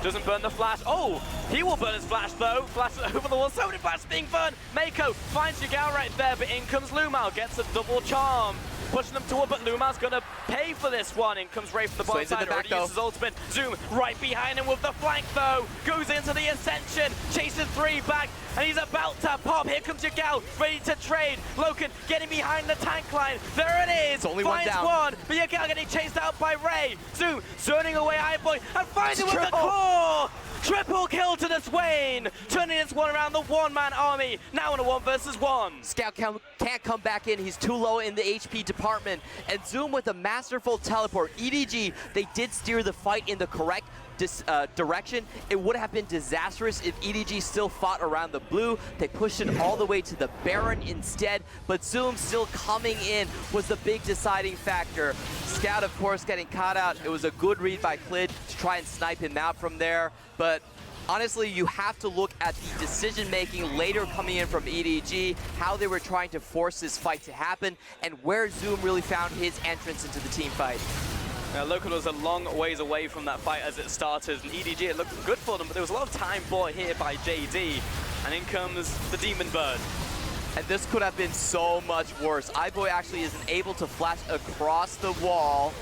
Doesn't burn the flash. Oh, he will burn his flash though. Flash over the wall, so many flashes being burned. Mako finds Yagao right there, but in comes Lumao, gets a double charm. Pushing them toward, but Lumao's gonna pay for this one. In comes Ray from the bottom side, already uses ultimate. Zoom right behind him with the flank though. Goes into the Ascension, chases 3 back, and he's about to pop. Here comes Yagao, ready to trade. Loken getting behind the tank line. There it is. Only one finds down. one, but Yagao getting chased out by Ray. Zoom zoning away iBoy and finds him with the core. Triple kill to the Swain, turning this one around the one-man army. Now in a 1 versus 1. Scout can't come back in. He's too low in the HP department. And Zoom with a masterful teleport. EDG, they did steer the fight in the correct direction. It would have been disastrous if EDG still fought around the blue. They pushed it all the way to the Baron instead, but Zoom still coming in was the big deciding factor. Scout, of course, getting caught out. It was a good read by Clid to try and snipe him out from there, but honestly, you have to look at the decision-making later coming in from EDG, how they were trying to force this fight to happen, and where Zoom really found his entrance into the team fight. Now, Local was a long ways away from that fight as it started, and EDG, it looked good for them, but there was a lot of time bought here by JD, and in comes the Demon Bird. And this could have been so much worse. iBoy actually isn't able to flash across the wall.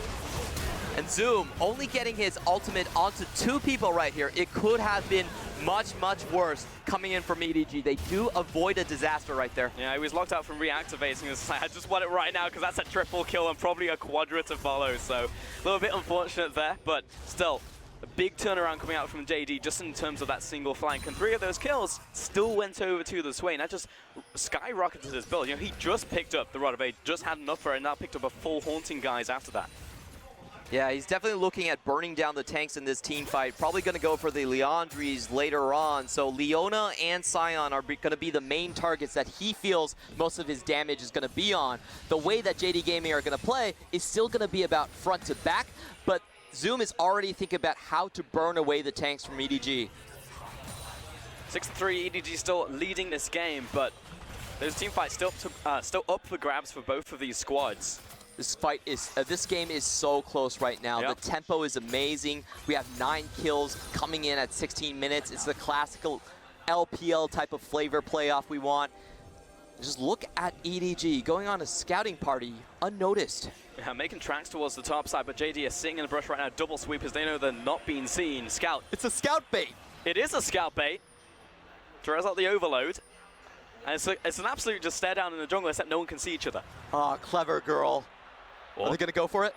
And Zoom only getting his ultimate onto 2 people right here. It could have been much, much worse coming in from EDG. They do avoid a disaster right there. Yeah, he was locked out from reactivating this. I just want it right now because that's a triple kill and probably a quadra to follow. So a little bit unfortunate there, but still a big turnaround coming out from JD just in terms of that single flank. And 3 of those kills still went over to the Swain. That just skyrocketed his build. You know, he just picked up the Rod of Age, just had enough for it, and now picked up a full Haunting Guise after that. Yeah, he's definitely looking at burning down the tanks in this team fight. Probably going to go for the Leandries later on. So Leona and Sion are going to be the main targets that he feels most of his damage is going to be on. The way that JD Gaming are going to play is still going to be about front to back, but Zoom is already thinking about how to burn away the tanks from EDG. 6-3, EDG still leading this game, but there's team fight still up for grabs for both of these squads. This game is so close right now. Yep. The tempo is amazing. We have 9 kills coming in at 16 minutes. It's the classical LPL type of flavor playoff we want. Just look at EDG going on a scouting party unnoticed. Yeah, making tracks towards the top side, but JD is sitting in the brush right now. Double sweep as they know they're not being seen. Scout. It's a scout bait. It is a scout bait. Throws out the overload. And it's an absolute just stare down in the jungle, except no one can see each other. Ah, clever girl. Are they going to go for it?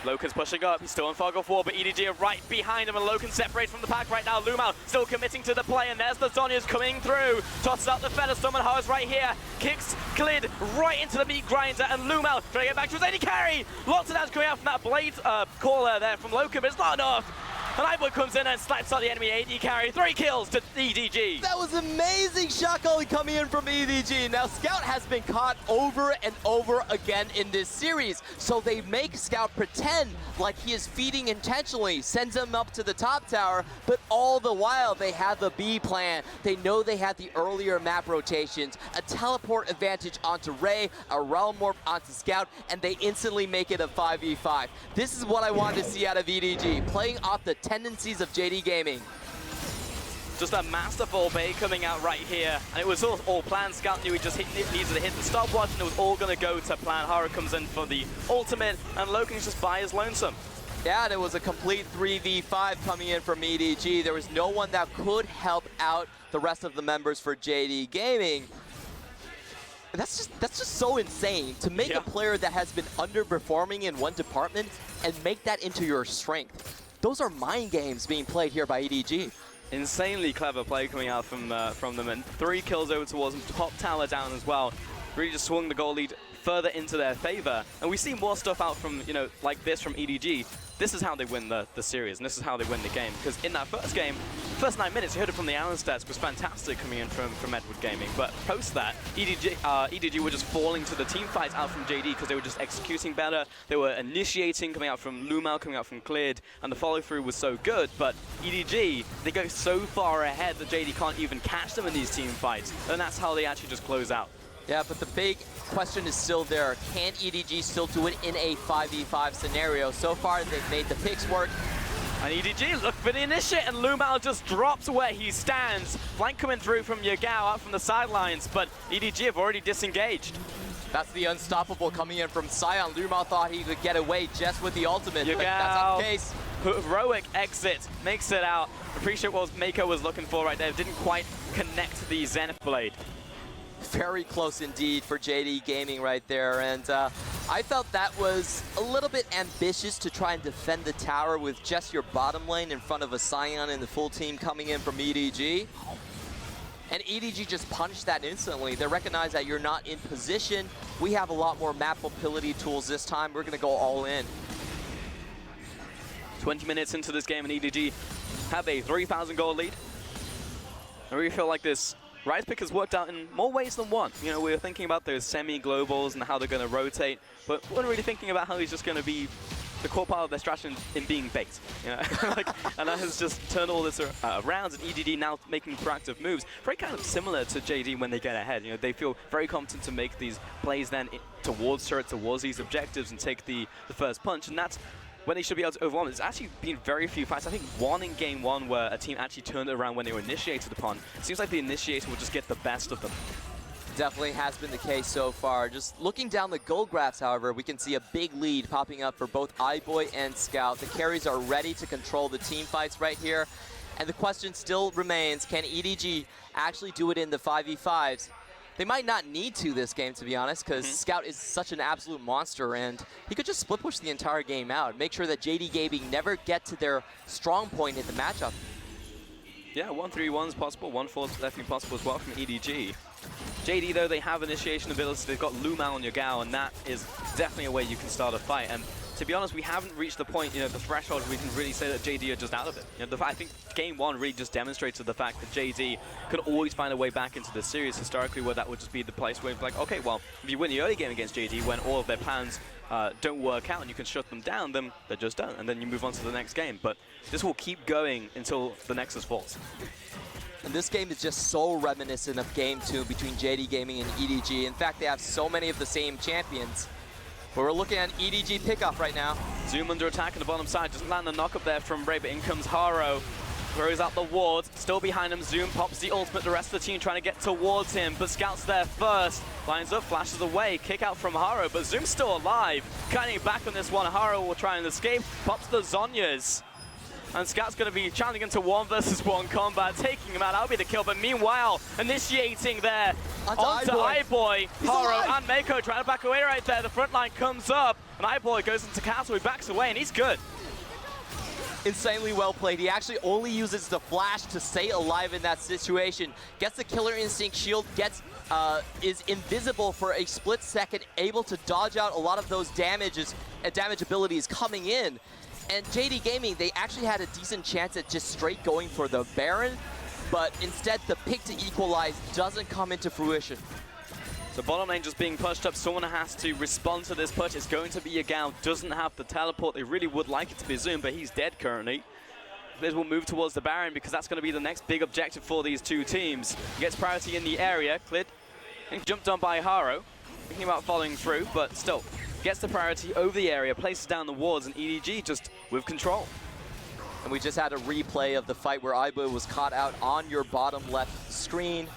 Loken's pushing up, he's still on fog of war, but EDG are right behind him, and Loken separates from the pack right now. Lumao still committing to the play, and there's the Zhonya's coming through. Tosses out the Featherstorm, and Haas right here. Kicks Clid right into the meat grinder, and Lumao trying to get back to his AD carry. Lots of damage coming out from that blade caller there from Loken, but it's not enough. And iBoy comes in and snipes out the enemy AD carry. 3 kills to EDG. That was amazing shot calling coming in from EDG. Now, Scout has been caught over and over again in this series. So they make Scout pretend like he is feeding intentionally, sends him up to the top tower, but all the while they have the B plan. They know they had the earlier map rotations, a teleport advantage onto Ray, a realm warp onto Scout, and they instantly make it a 5v5. This is what I wanted to see out of EDG, playing off the tendencies of JD Gaming. Just a masterful bait coming out right here, and it was all planned. Scout knew he just needed to hit the stopwatch, and it was all going to go to plan. Hara comes in for the ultimate, and Loken's just by his lonesome. Yeah, and it was a complete 3v5 coming in from EDG. There was no one that could help out the rest of the members for JD Gaming. That's just so insane to make a player that has been underperforming in one department and make that into your strength. those are mind games being played here by EDG. Insanely clever play coming out from them, and 3 kills over towards them, top tower down as well. Really just swung the goal lead further into their favor. And we see more stuff out from, like this from EDG. This is how they win the series, and this is how they win the game. Because in that first game, first 9 minutes, you heard it from the Allen stats, was fantastic coming in from Edward Gaming. But post that, EDG were just falling to the team fights out from JD because they were just executing better. They were initiating coming out from Lumal, coming out from Cleared, and the follow-through was so good. But EDG, they go so far ahead that JD can't even catch them in these team fights. And that's how they actually just close out. Yeah, but the big question is still there. Can EDG still do it in a 5v5 scenario? So far, they've made the picks work. And EDG look for the initiate, and Lumal just drops where he stands. Flank coming through from Yagao out from the sidelines, but EDG have already disengaged. That's the unstoppable coming in from Sion. Lumal thought he could get away just with the ultimate, but that's not the case. Heroic exit, makes it out. Appreciate what Mako was looking for right there. Didn't quite connect the Zenith Blade. Very close indeed for JD Gaming right there, and I felt that was a little bit ambitious to try and defend the tower with just your bottom lane in front of a Sion and the full team coming in from EDG. And EDG just punished that instantly. They recognize that you're not in position. We have a lot more map mobility tools this time. We're going to go all in. 20 minutes into this game, and EDG have a 3,000 goal lead. I really feel like this Rise Pick has worked out in more ways than one. We were thinking about those semi-globals and how they're going to rotate, but we weren't really thinking about how he's just going to be the core part of their strategy in being bait. And that has just turned all this around, and EDG now making proactive moves. Very kind of similar to JD when they get ahead. They feel very competent to make these plays then towards turret, towards these objectives, and take the first punch, and that's when they should be able to overwhelm. There's actually been very few fights. I think one in game 1 where a team actually turned it around when they were initiated upon. It seems like the initiator will just get the best of them. Definitely has been the case so far. Just looking down the goal graphs, however, we can see a big lead popping up for both iBoy and Scout. The carries are ready to control the team fights right here. And the question still remains, can EDG actually do it in the 5v5s? They might not need to this game, to be honest, because Scout is such an absolute monster, and he could just split push the entire game out. Make sure that JD Gaming never get to their strong point in the matchup. Yeah, 1-3-1 is possible, 1-4 is definitely possible as well from EDG. JD, though, they have initiation abilities. They've got Lumal and Yagao, and that is definitely a way you can start a fight. And to be honest, we haven't reached the point, the threshold where we can really say that JD are just out of it. I think game 1 really just demonstrated the fact that JD could always find a way back into this series historically, where that would just be the place where it's like, okay, well, if you win the early game against JD when all of their plans don't work out and you can shut them down, then they're just done, and then you move on to the next game. But this will keep going until the Nexus falls. And this game is just so reminiscent of game 2 between JD Gaming and EDG. In fact, they have so many of the same champions. But we're looking at EDG pickoff right now. Zoom under attack on the bottom side. Doesn't land the knock up there from Ray, but in comes Haro. Throws out the ward. Still behind him. Zoom pops the ultimate. The rest of the team trying to get towards him, but Scout's there first. Lines up, flashes away. Kick out from Haro, but Zoom's still alive. Cutting back on this one. Haro will try and escape. Pops the Zonyas. And Scout's going to be challenging into 1v1 combat, taking him out. That'll be the kill. But meanwhile, initiating there onto iBoy. Haro and Mako trying to back away right there. The front line comes up, and iBoy goes into castle. He backs away, and he's good. Insanely well played. He actually only uses the flash to stay alive in that situation. Gets the killer instinct shield, is invisible for a split second, able to dodge out a lot of those damage abilities coming in. And JD Gaming, they actually had a decent chance at just straight going for the Baron, but instead the pick to equalize doesn't come into fruition. So bottom lane just being pushed up. Someone has to respond to this push. It's going to be Yagao. Doesn't have the teleport. They really would like it to be Zoom, but he's dead currently. Liz will move towards the Baron because that's going to be the next big objective for these two teams. Gets priority in the area. Clid jumped on by Haro. Thinking about following through, but still gets the priority over the area, places down the wards, and EDG just with control. And we just had a replay of the fight where iBoy was caught out on your bottom left screen.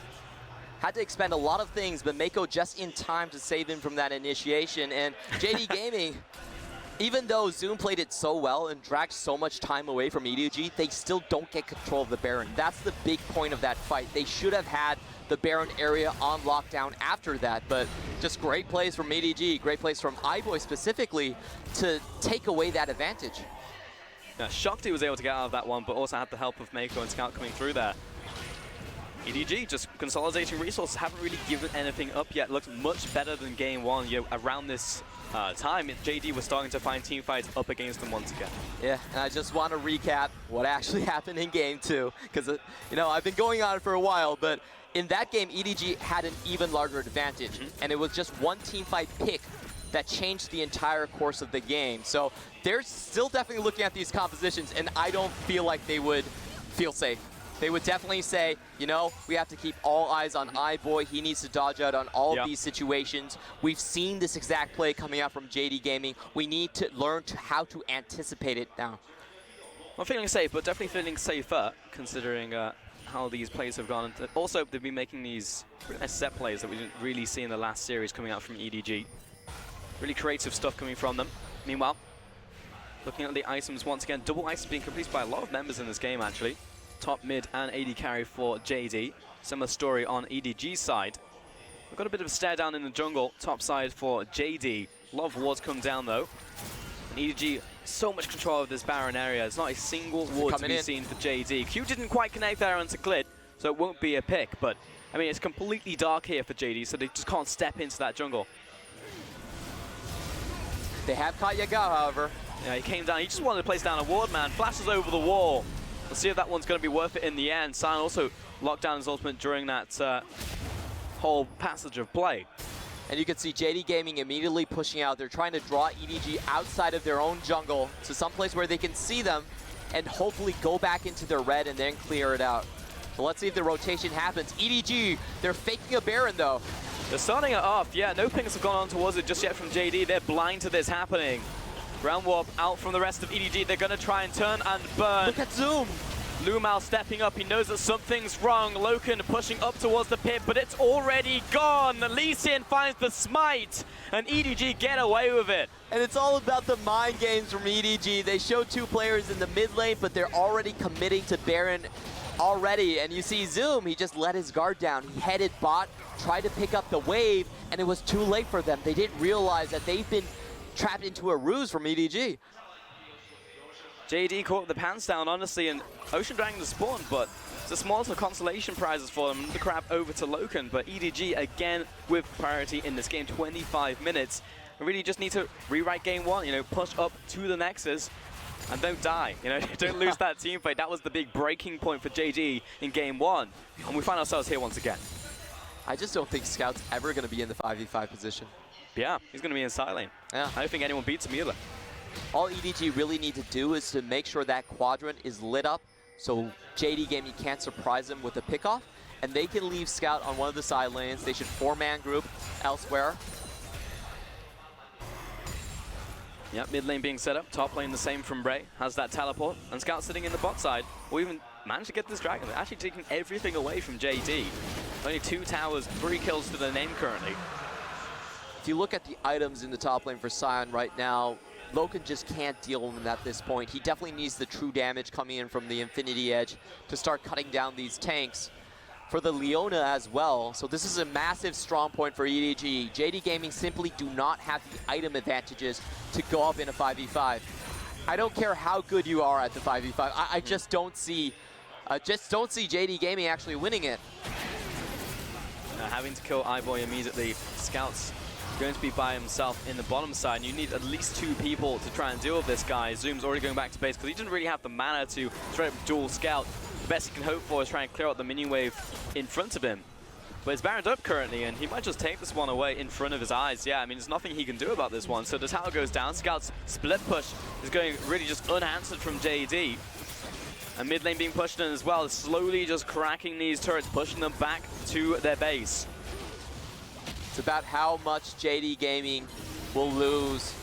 Had to expend a lot of things, but Mako just in time to save him from that initiation. And JD Gaming, even though Zoom played it so well and dragged so much time away from EDG, they still don't get control of the Baron. That's the big point of that fight. They should have had the Baron area on lockdown after that, but just great plays from EDG, great plays from iBoy specifically to take away that advantage. Yeah, shocked he was able to get out of that one, but also had the help of Mako and Scout coming through there. EDG just consolidating resources, haven't really given anything up yet. Looks much better than game one. You know, around this time, JD was starting to find team fights up against them once again. Yeah, and I just want to recap what actually happened in game two, because you know, I've been going on it for a while, but in that game, EDG had an even larger advantage, and it was just one team fight pick that changed the entire course of the game. So they're still definitely looking at these compositions, and I don't feel like they would feel safe. They would definitely say, you know, we have to keep all eyes on iBoy. He needs to dodge out on all of these situations. We've seen this exact play coming out from JD Gaming. We need to learn how to anticipate it now. I'm feeling safe, but definitely feeling safer, considering how these plays have gone. Also, they've been making these really nice set plays that we didn't really see in the last series coming out from EDG. Really creative stuff coming from them. Meanwhile, looking at the items once again, double items being completed by a lot of members in this game, actually. Top, mid, and AD carry for JD. Similar story on EDG's side. We've got a bit of a stare down in the jungle, top side for JD. A lot of wards come down, though. And EDG, so much control of this Baron area. There's not a single ward to be seen for JD. Q didn't quite connect there onto Clid, so it won't be a pick. But, I mean, it's completely dark here for JD, so they just can't step into that jungle. They have caught Yagao, however. Yeah, he came down. He just wanted to place down a ward, man. Flashes over the wall. We'll see if that one's going to be worth it in the end. Sion also locked down his ultimate during that whole passage of play. And you can see JD Gaming immediately pushing out. They're trying to draw EDG outside of their own jungle to some place where they can see them and hopefully go back into their red and then clear it out. So let's see if the rotation happens. EDG, they're faking a Baron though. They're starting it off. Yeah, no pings have gone on towards it just yet from JD. They're blind to this happening. Ground warp out from the rest of EDG. They're going to try and turn and burn. Look at Zoom. Lumao stepping up. He knows that something's wrong. Loken pushing up towards the pit, but it's already gone. Lee Sin finds the smite, and EDG get away with it. And it's all about the mind games from EDG. They show two players in the mid lane, but they're already committing to Baron already. And you see Zoom, he just let his guard down. He headed bot, tried to pick up the wave, and it was too late for them. They didn't realize that they've been trapped into a ruse from EDG. JD caught the pants down, honestly, and Ocean Dragon to spawn, but it's a small consolation prizes for them. The crap over to Loken, but EDG again with priority in this game, 25 minutes. We really just need to rewrite game one, you know, push up to the Nexus and don't die, you know, don't lose that team fight. That was the big breaking point for JD in game one, and we find ourselves here once again. I just don't think Scout's ever going to be in the 5v5 position. Yeah, he's going to be in side lane. Yeah. I don't think anyone beats him either. All EDG really need to do is to make sure that quadrant is lit up so JD Gaming can't surprise them with a pickoff, and they can leave Scout on one of the side lanes. They should four-man group elsewhere. Yeah, mid lane being set up, top lane the same from Bray, has that teleport, and Scout sitting in the bot side will even manage to get this dragon. They're actually taking everything away from JD. Only 2 towers, 3 kills to the name currently. If you look at the items in the top lane for Sion right now, Loken just can't deal with them at this point. He definitely needs the true damage coming in from the Infinity Edge to start cutting down these tanks. For the Leona as well, so this is a massive strong point for EDG. JD Gaming simply do not have the item advantages to go up in a 5v5. I don't care how good you are at the 5v5. I just don't see JD Gaming actually winning it. Having to kill iBoy immediately, Scout's going to be by himself in the bottom side. You need at least 2 people to try and deal with this guy. Zoom's already going back to base because he didn't really have the mana to straight up dual Scout. The best he can hope for is trying to clear out the minion wave in front of him. But it's Baroned up currently, and he might just take this one away in front of his eyes. Yeah, I mean, there's nothing he can do about this one. So the tower goes down. Scout's split push is going really just unanswered from JD. And mid lane being pushed in as well, slowly just cracking these turrets, pushing them back to their base. It's about how much JD Gaming will lose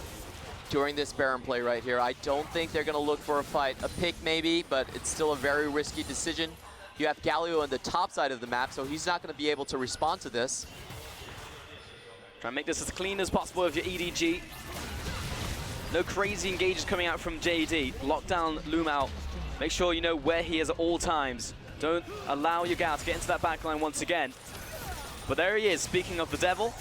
during this Baron play right here. I don't think they're going to look for a fight. A pick maybe, but it's still a very risky decision. You have Galio on the top side of the map, so he's not going to be able to respond to this. Try and make this as clean as possible with your EDG. No crazy engages coming out from JD. Lock down Lumao. Make sure you know where he is at all times. Don't allow your Gal to get into that backline once again. But there he is, speaking of the devil.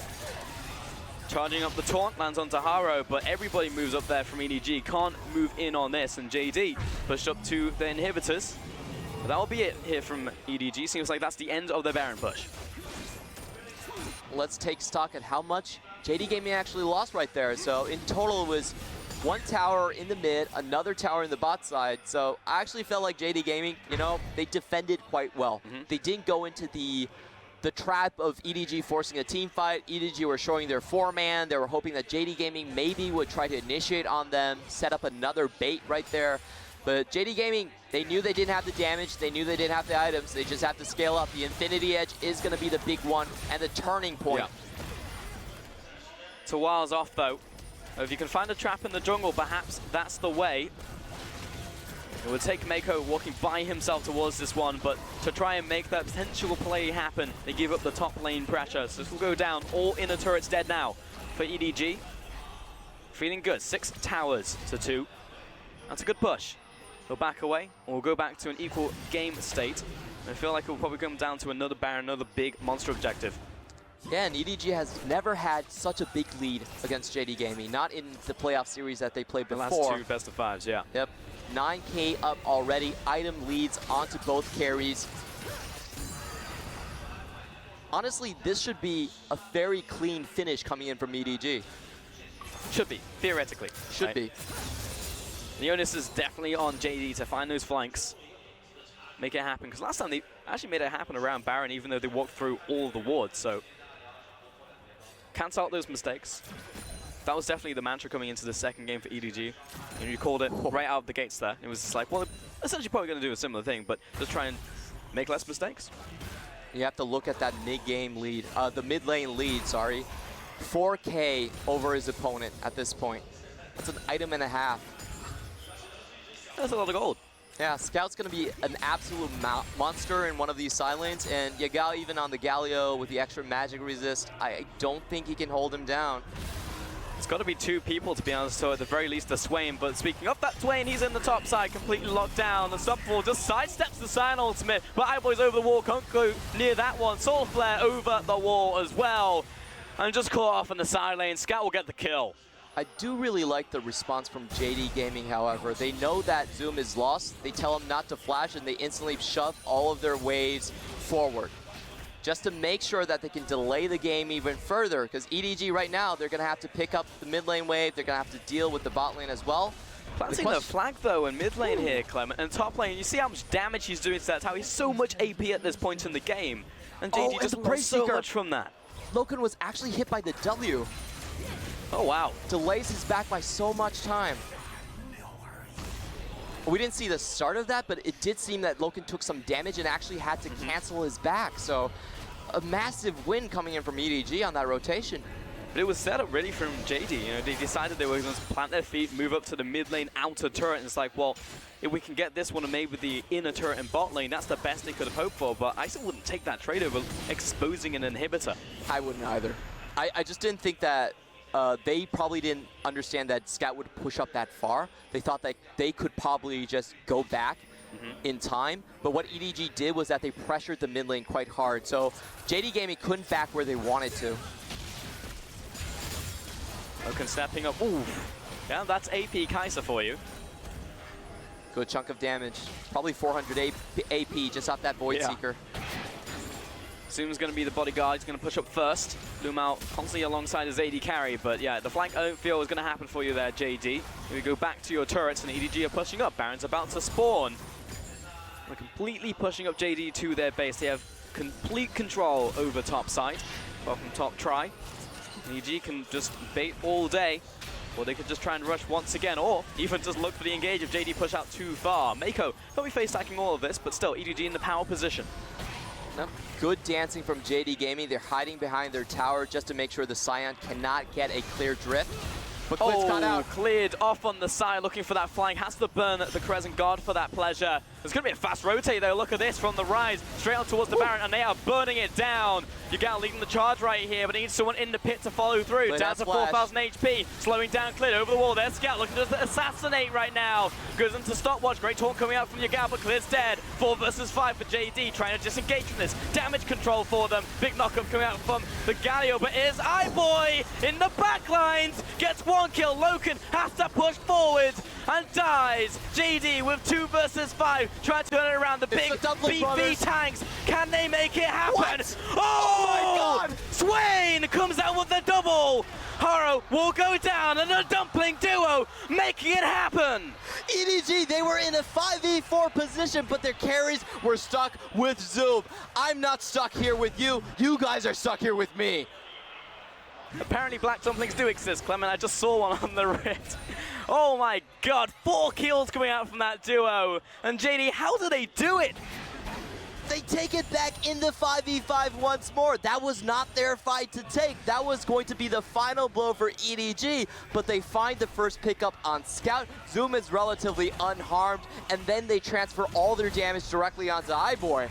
Charging up the taunt, lands on Taharo, but everybody moves up there from EDG. Can't move in on this, and JD pushed up to the inhibitors. But that will be it here from EDG. Seems like that's the end of the Baron push. Let's take stock at how much JD Gaming actually lost right there. So in total, it was one tower in the mid, another tower in the bot side. So I actually felt like JD Gaming, you know, they defended quite well. They didn't go into the trap of EDG forcing a team fight. EDG were showing their 4-man. They were hoping that JD Gaming maybe would try to initiate on them, set up another bait right there. But JD Gaming, they knew they didn't have the damage. They knew they didn't have the items. They just have to scale up. The Infinity Edge is going to be the big one and the turning point. Yeah. Tawal's off, though. If you can find a trap in the jungle, perhaps that's the way. It would take Mako walking by himself towards this one, but to try and make that potential play happen, they give up the top lane pressure. So this will go down. All inner turrets dead now for EDG. Feeling good. 6 towers to 2. That's a good push. They'll back away, or we'll go back to an equal game state. I feel like it will probably come down to another Baron, another big monster objective. Yeah, and EDG has never had such a big lead against JD Gaming. Not in the playoff series that they played before. The last 2 best of 5s, yeah. Yep. 9K up already. Item leads onto both carries. Honestly, this should be a very clean finish coming in from EDG. Should be, theoretically. Should be. The onus is definitely on JD to find those flanks. Make it happen. Because last time they actually made it happen around Baron, even though they walked through all the wards. So, cancel out those mistakes. That was definitely the mantra coming into the second game for EDG. And you called it right out of the gates there. It was just like, well, essentially probably going to do a similar thing, but just try and make less mistakes. You have to look at that mid-game lead, the mid lane lead, sorry. 4K over his opponent at this point. That's an item and a half. That's a lot of gold. Yeah, Scout's going to be an absolute monster in one of these side lanes, and Yagao even on the Galio with the extra magic resist, I don't think he can hold him down. It's got to be 2 people, to be honest, so at the very least the Swain. But speaking of that Swain, he's in the top side, completely locked down. The Subfall just sidesteps the Cyan ultimate, but Eyeboy's over the wall, can't go near that one. Soul Flare over the wall as well. And just caught off in the side lane. Scout will get the kill. I do really like the response from JD Gaming, however. They know that Zoom is lost. They tell him not to flash, and they instantly shove all of their waves forward, just to make sure that they can delay the game even further, because EDG right now, they're going to have to pick up the mid lane wave. They're going to have to deal with the bot lane as well. Planting the flag, though, in mid lane here, Clement, and top lane, you see how much damage he's doing to that tower. He's so much AP at this point in the game, and JD just lost so much from that. Loken was actually hit by the W. Oh, wow. Delays his back by so much time. We didn't see the start of that, but it did seem that Loken took some damage and actually had to cancel his back. So a massive win coming in from EDG on that rotation. But it was set up ready from JD. You know, they decided they were going to plant their feet, move up to the mid lane outer turret, and it's like, well, if we can get this one made with the inner turret and bot lane, that's the best they could have hoped for. But I still wouldn't take that trade over exposing an inhibitor. I wouldn't either. I just didn't think that they probably didn't understand that Scout would push up that far. They thought that they could probably just go back in time. But what EDG did was that they pressured the mid lane quite hard. So JD Gaming couldn't back where they wanted to. Loken stepping up. Ooh. Yeah, that's AP Kai'Sa for you. Good chunk of damage. Probably 400 AP just off that Void Seeker. Zoom's going to be the bodyguard. He's going to push up first. Lumao constantly alongside his AD carry. But yeah, the flank I don't feel is going to happen for you there, JD. Here we go back to your turrets, and EDG are pushing up. Baron's about to spawn. They're completely pushing up JD to their base. They have complete control over top side. Well, from top try. EDG can just bait all day. Or they could just try and rush once again, or even just look for the engage if JD push out too far. Mako will be face stacking all of this, but still, EDG in the power position. No. Good dancing from JD Gaming. They're hiding behind their tower just to make sure the Scion cannot get a clear drift. But Clid's got out. Cleared off on the side, looking for that flank. Has to burn the Crescent Guard for that pleasure. There's going to be a fast rotate though. Look at this from the Rise, straight on towards the Baron, and they are burning it down. Yagao leading the charge right here, but he needs someone in the pit to follow through. Clid Down to flash. 4,000 HP, slowing down Clid over the wall. There's Scout looking to assassinate right now. Goes into stopwatch. Great taunt coming out from Yagao, but Clid's dead. 4 versus 5 for JD, trying to disengage from this. Damage control for them. Big knockup coming out from the Galio, but here's iBoy in the back lines. Gets 1 kill. Loken has to push forward and dies. JD with 2 versus 5, trying to turn it around. The big beefy tanks. Can they make it happen? What? Oh my God! Swain comes out with the double. Haro will go down, and the Dumpling duo making it happen. EDG, they were in a 5v4 position, but their carries were stuck with Zoom. I'm not stuck here with you. You guys are stuck here with me. Apparently black dumplings do exist, Clement. I just saw one on the Rift. Oh my god, 4 kills coming out from that duo. And JD, how do they do it? They take it back into 5v5 once more. That was not their fight to take. That was going to be the final blow for EDG, but they find the first pickup on Scout. Zoom is relatively unharmed, and then they transfer all their damage directly onto iBoy.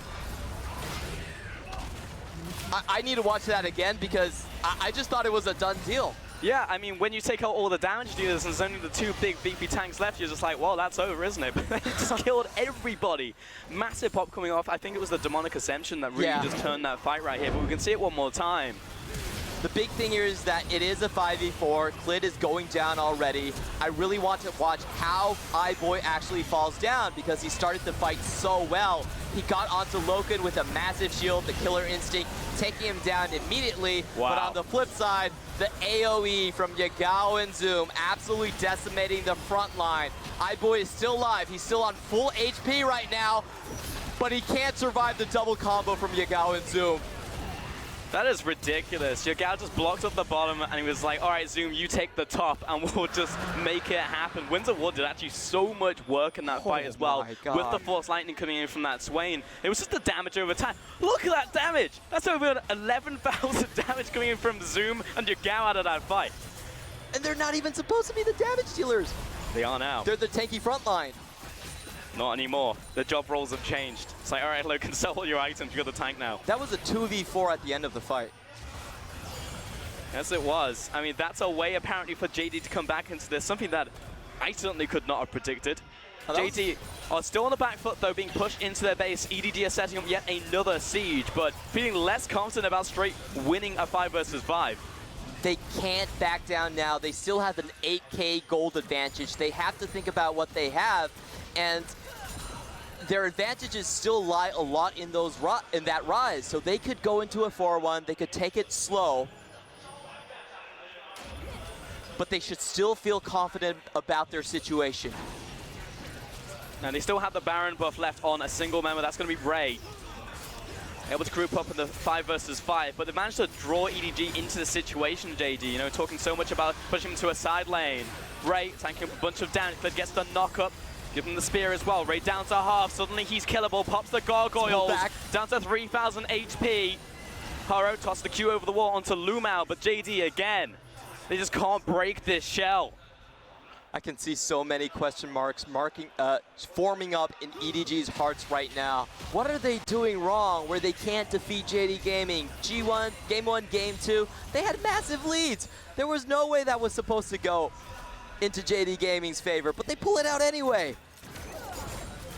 I need to watch that again because I just thought it was a done deal. Yeah, I mean, when you take out all the damage dealers and there's only the 2 big beefy tanks left, you're just like, well, that's over, isn't it? But they just killed everybody. Massive pop coming off. I think it was the Demonic Ascension that really just turned that fight right here, but we can see it one more time. The big thing here is that it is a 5v4. Clid is going down already. I really want to watch how iBoy actually falls down because he started the fight so well. He got onto Loken with a massive shield, the Killer Instinct, taking him down immediately. Wow. But on the flip side, the AoE from Yagao and Zoom absolutely decimating the front line. iBoy is still alive. He's still on full HP right now, but he can't survive the double combo from Yagao and Zoom. That is ridiculous. Yagao just blocked up the bottom and he was like, all right, Zoom, you take the top and we'll just make it happen. Winds of War did actually so much work in that fight as well. With the Force Lightning coming in from that Swain. It was just the damage over time. Look at that damage. That's over 11,000 damage coming in from Zoom and Yagao out of that fight. And they're not even supposed to be the damage dealers. They are now. They're the tanky front line. Not anymore. The job roles have changed. It's like, all right, Loken, sell all your items. You're the tank now. That was a 2v4 at the end of the fight. Yes, it was. I mean, that's a way apparently for JD to come back into this, something that I certainly could not have predicted. JD are still on the back foot, though, being pushed into their base. EDG are setting up yet another siege, but feeling less confident about straight winning a 5 versus 5. They can't back down now. They still have an 8k gold advantage. They have to think about what they have, and their advantages still lie a lot in that rise. So they could go into a 4-1, they could take it slow, but they should still feel confident about their situation. Now they still have the Baron buff left on a single member. That's going to be Ray. Able to group up in the 5 versus 5, but they managed to draw EDG into the situation, JD. You know, talking so much about pushing him to a side lane. Ray tanking a bunch of damage, but gets the knock up. Give him the spear as well. Ray down to half. Suddenly he's killable. Pops the gargoyles. Down to 3,000 HP. Haro tossed the Q over the wall onto Lumao, but JD again. They just can't break this shell. I can see so many question marks forming up in EDG's hearts right now. What are they doing wrong where they can't defeat JD Gaming? G1, Game 1, Game 2, they had massive leads. There was no way that was supposed to go into JD Gaming's favor, but they pull it out anyway.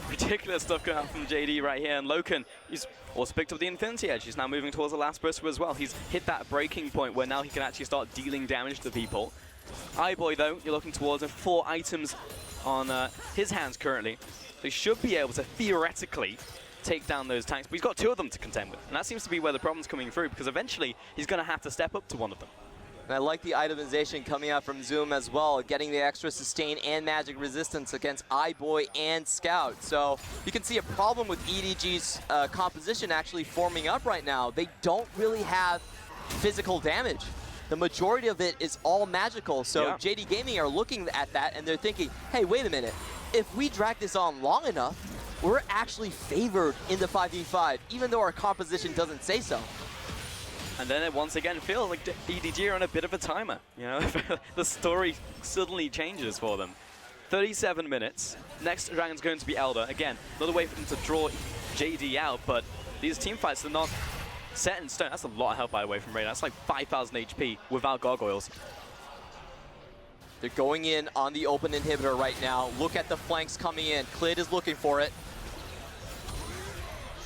Ridiculous stuff going on from JD right here, and Loken, he's also picked up the Infinity Edge. He's now moving towards the last burst as well. He's hit that breaking point where now he can actually start dealing damage to people. iBoy, though, you're looking towards 4 items on his hands currently. They should be able to theoretically take down those tanks, but he's got 2 of them to contend with. And that seems to be where the problem's coming through, because eventually he's going to have to step up to one of them. And I like the itemization coming out from Zoom as well, getting the extra sustain and magic resistance against iBoy and Scout. So you can see a problem with EDG's composition actually forming up right now. They don't really have physical damage. The majority of it is all magical. So JD Gaming are looking at that and they're thinking, hey, wait a minute. If we drag this on long enough, we're actually favored in the 5v5, even though our composition doesn't say so. And then it once again feels like EDG are on a bit of a timer. You know, the story suddenly changes for them. 37 minutes. Next Dragon's going to be Elder. Again, another way for them to draw JD out, but these team fights are not set in stone. That's a lot of health, by the way, from Ray. That's like 5,000 HP without gargoyles. They're going in on the open inhibitor right now. Look at the flanks coming in. Clid is looking for it.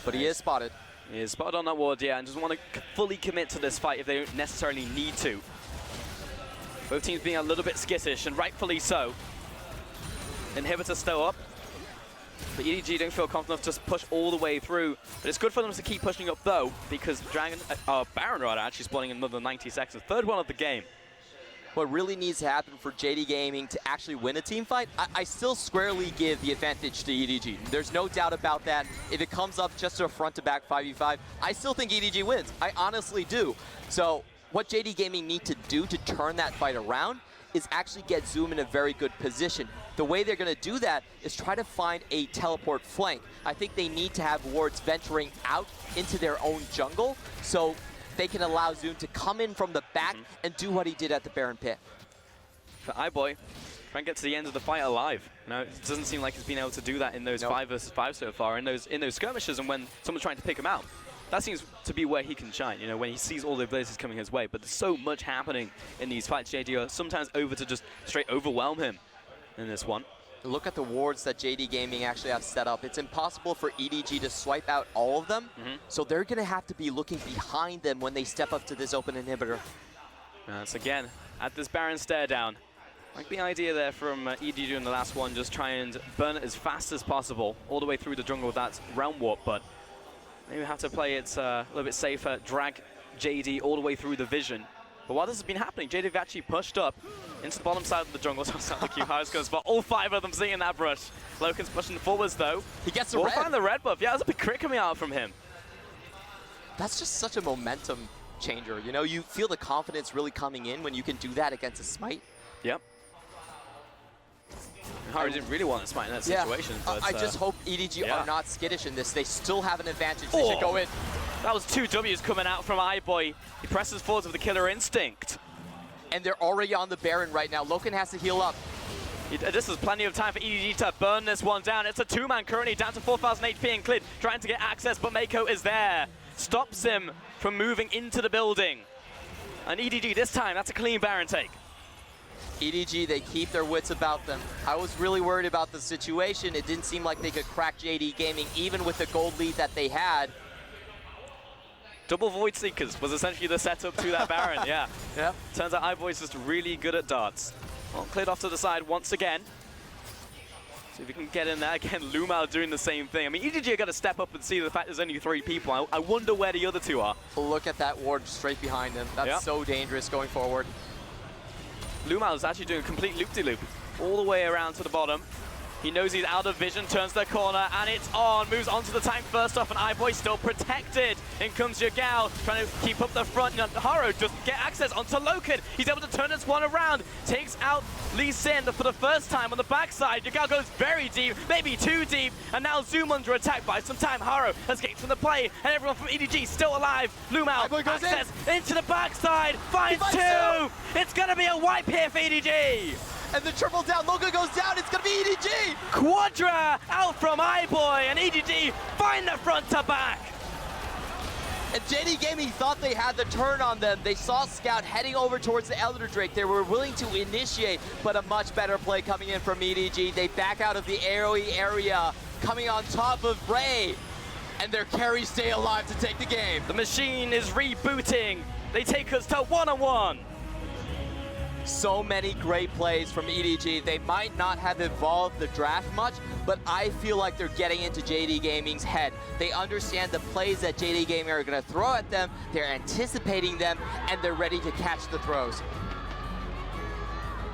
But he is spotted. He is spotted on that ward, yeah, and just want to fully commit to this fight if they don't necessarily need to. Both teams being a little bit skittish, and rightfully so. Inhibitor still up. But EDG don't feel confident enough to just push all the way through. But it's good for them to keep pushing up, though, because Baron rather actually spawning another 90 seconds. Third one of the game. What really needs to happen for JD Gaming to actually win a team fight, I still squarely give the advantage to EDG. There's no doubt about that. If it comes up just to a front-to-back 5v5, I still think EDG wins. I honestly do. So what JD Gaming need to do to turn that fight around is actually get Zoom in a very good position. The way they're going to do that is try to find a teleport flank. I think they need to have wards venturing out into their own jungle, so they can allow Zoom to come in from the back and do what he did at the Baron Pit. For iBoy, try and get to the end of the fight alive. You know, it doesn't seem like he's been able to do that in those 5 versus 5 so far, in those skirmishes and when someone's trying to pick him out. That seems to be where he can shine, you know, when he sees all the abilities coming his way. But there's so much happening in these fights. JD are sometimes over to just straight overwhelm him in this one. Look at the wards that JD Gaming actually have set up. It's impossible for EDG to swipe out all of them, so they're going to have to be looking behind them when they step up to this open inhibitor. That's again at this Baron stare down. Like the idea there from EDG in the last one, just try and burn it as fast as possible all the way through the jungle with that realm warp, but maybe have to play it a little bit safer, drag JD all the way through the vision. But while this has been happening, JD have actually pushed up into the bottom side of the jungle. So it's not like How's going to spot all 5 of them sitting in that brush. Loken's pushing forwards though. He gets the we'll red. find the red buff. Yeah, there's a big crit coming out from him. That's just such a momentum changer. You know, you feel the confidence really coming in when you can do that against a smite. Yep. Haru didn't really want to smite in that situation. But, I just hope EDG are not skittish in this. They still have an advantage. They should go in. That was 2 Ws coming out from iBoy. He presses forward with the killer instinct. And they're already on the Baron right now. Loken has to heal up. This is plenty of time for EDG to burn this one down. It's a 2-man currently down to 4,000 HP and Clid trying to get access, but Mako is there. Stops him from moving into the building. And EDG this time, that's a clean Baron take. EDG, they keep their wits about them. I was really worried about the situation. It didn't seem like they could crack JD Gaming, even with the gold lead that they had. Double Void Seekers was essentially the setup to that Baron, yeah. Yep. Turns out iBoy's just really good at darts. Well, cleared off to the side once again. See if we can get in there. Again, Lumal doing the same thing. I mean, EDG are going to step up and see the fact there's only 3 people. I wonder where the other 2 are. Look at that ward straight behind him. That's so dangerous going forward. Lumal is actually doing a complete loop-de-loop all the way around to the bottom. He knows he's out of vision, turns the corner, and it's on. Moves onto the tank first off, and iBoy still protected. In comes Yagao, trying to keep up the front. And Haru just get access onto Loken. He's able to turn this one around. Takes out Lee Sin for the first time on the backside. Yagao goes very deep, maybe too deep. And now Zoom under attack by some time. Haru escapes from the play, and everyone from EDG still alive. Lumal access into the backside. Finds 2. It's going to be a wipe here for EDG. And the triple down, Logan goes down, it's gonna be EDG! Quadra out from iBoy, and EDG find the front to back! And JD Gaming thought they had the turn on them. They saw Scout heading over towards the Elder Drake. They were willing to initiate, but a much better play coming in from EDG. They back out of the AoE area, coming on top of Ray. And their carries stay alive to take the game. The machine is rebooting. They take us to 1-on-1. So many great plays from EDG. They might not have evolved the draft much, but I feel like they're getting into JD Gaming's head. They understand the plays that JD Gaming are going to throw at them, they're anticipating them, and they're ready to catch the throws.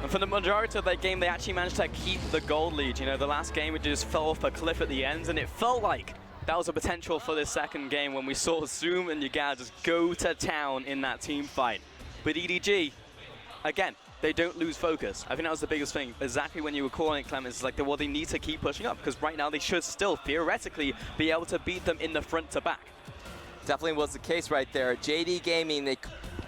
And for the majority of that game, they actually managed to keep the gold lead. You know, the last game, it just fell off a cliff at the end, and it felt like that was a potential for this second game when we saw Zoom and Yagao just go to town in that team fight. But EDG, again, they don't lose focus. I think that was the biggest thing. Exactly when you were calling it, Clemens, it's like, well, they need to keep pushing up because right now they should still, theoretically, be able to beat them in the front to back. Definitely was the case right there. JD Gaming, they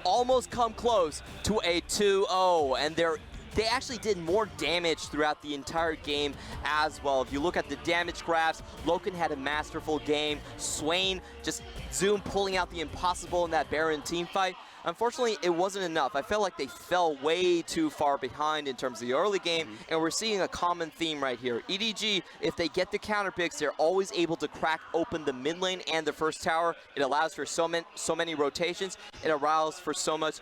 almost come close to a 2-0, and they're they actually did more damage throughout the entire game as well. If you look at the damage graphs, Loken had a masterful game. Swain just Zoom pulling out the impossible in that Baron team fight. Unfortunately, it wasn't enough. I felt like they fell way too far behind in terms of the early game, and we're seeing a common theme right here. EDG, if they get the counter picks, they're always able to crack open the mid lane and the first tower. It allows for so many rotations. It allows for so much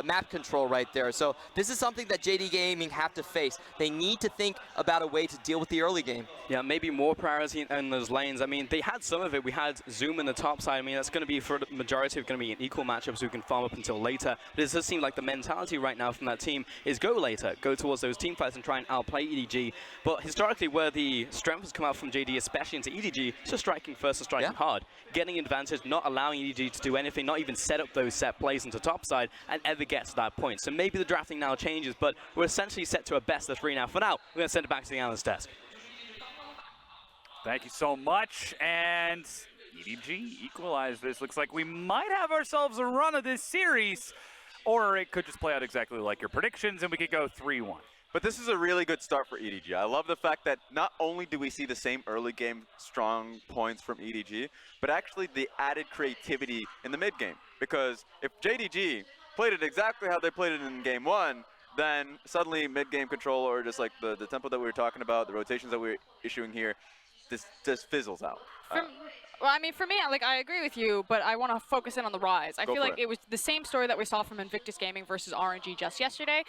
map control right there. So this is something that JD Gaming have to face. They need to think about a way to deal with the early game. Yeah, maybe more priority in those lanes. I mean, they had some of it. We had Zoom in the top side. I mean, that's going to be, for the majority of going to be an equal matchup, so we can farm up until later. But it does seem like the mentality right now from that team is go later, go towards those team fights and try and outplay EDG. But historically, where the strength has come out from JD, especially into EDG, it's just striking first and striking hard. Getting advantage, not allowing EDG to do anything, not even set up those set plays into top side and ever get to that point. So maybe the drafting now changes, but we're essentially set to a best of 3 now. For now, we're going to send it back to the analyst desk. Thank you so much, and EDG equalized this. Looks like we might have ourselves a run of this series, or it could just play out exactly like your predictions, and we could go 3-1. But this is a really good start for EDG. I love the fact that not only do we see the same early game strong points from EDG, but actually the added creativity in the mid game. Because if JDG played it exactly how they played it in game 1, then suddenly mid game control, or just like the tempo that we were talking about, the rotations that we're issuing here, this just fizzles out. Well, I mean, for me, like, I agree with you, but I want to focus in on the Rise. I feel like it was the same story that we saw from Invictus Gaming versus RNG just yesterday.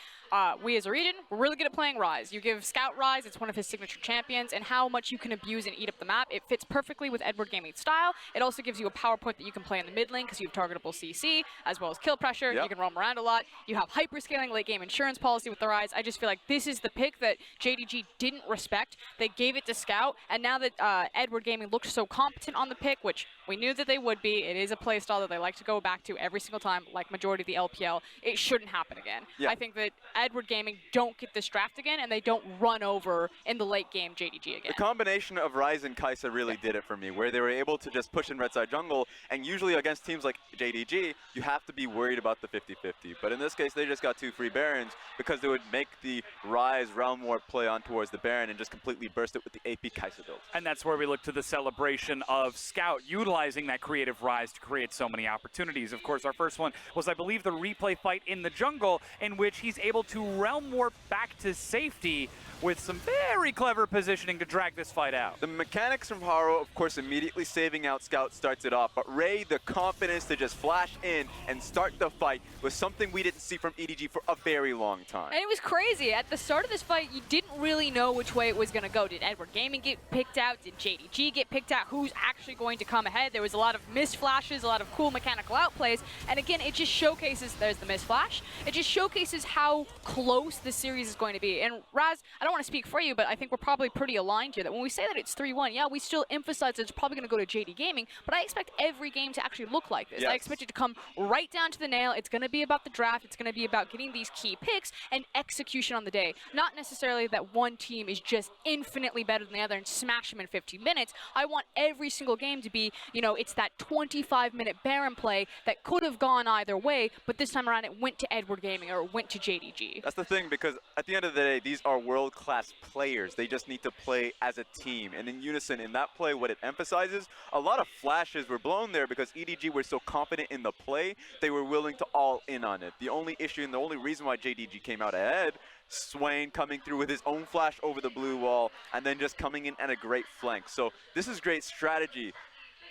We as a region, we're really good at playing Rise. You give Scout Rise, it's one of his signature champions, and how much you can abuse and eat up the map. It fits perfectly with Edward Gaming's style. It also gives you a power point that you can play in the mid lane because you have targetable CC, as well as kill pressure. You can roam around a lot. You have hyper-scaling late game insurance policy with the Rise. I just feel like this is the pick that JDG didn't respect. They gave it to Scout, and now that Edward Gaming looked so competent on the pick, which we knew that they would be. It is a playstyle that they like to go back to every single time, like majority of the LPL. It shouldn't happen again. I think that Edward Gaming don't get this draft again, and they don't run over in the late game JDG again. The combination of Ryze and Kai'Sa really did it for me, where they were able to just push in red side jungle, and usually against teams like JDG, you have to be worried about the 50-50. But in this case, they just got 2 free Barons because they would make the Ryze realm warp play on towards the Baron and just completely burst it with the AP Kai'Sa build. And that's where we look to the celebration of Scout utilizing that creative Rise to create so many opportunities. Of course, our first one was, I believe, the replay fight in the jungle, in which he's able to realm warp back to safety with some very clever positioning to drag this fight out. The mechanics from Haro, of course, immediately saving out Scout starts it off, but Ray, the confidence to just flash in and start the fight was something we didn't see from EDG for a very long time. And it was crazy. At the start of this fight, you didn't really know which way it was going to go. Did Edward Gaming get picked out? Did JDG get picked out? Who's actually going to come ahead? There was a lot of missed flashes, a lot of cool mechanical outplays, and again, it just showcases, there's the missed flash, it just showcases how close the series is going to be. And Raz, I don't want to speak for you, but I think we're probably pretty aligned here that when we say that it's 3-1, yeah, we still emphasize that it's probably going to go to JD Gaming, but I expect every game to actually look like this. I expect it to come right down to the nail. It's going to be about the draft. It's going to be about getting these key picks and execution on the day. Not necessarily that one team is just infinitely better than the other and smash them in 15 minutes. I want every single game to be, you know, it's that 25-minute Baron play that could have gone either way, but this time around it went to Edward Gaming or it went to JDG. That's the thing, because at the end of the day, these are world-class players. They just need to play as a team and in unison. In that play, what it emphasizes, a lot of flashes were blown there because EDG were so confident in the play, they were willing to all in on it. The only issue and the only reason why JDG came out ahead, Swain coming through with his own flash over the blue wall and then just coming in at a great flank. So this is great strategy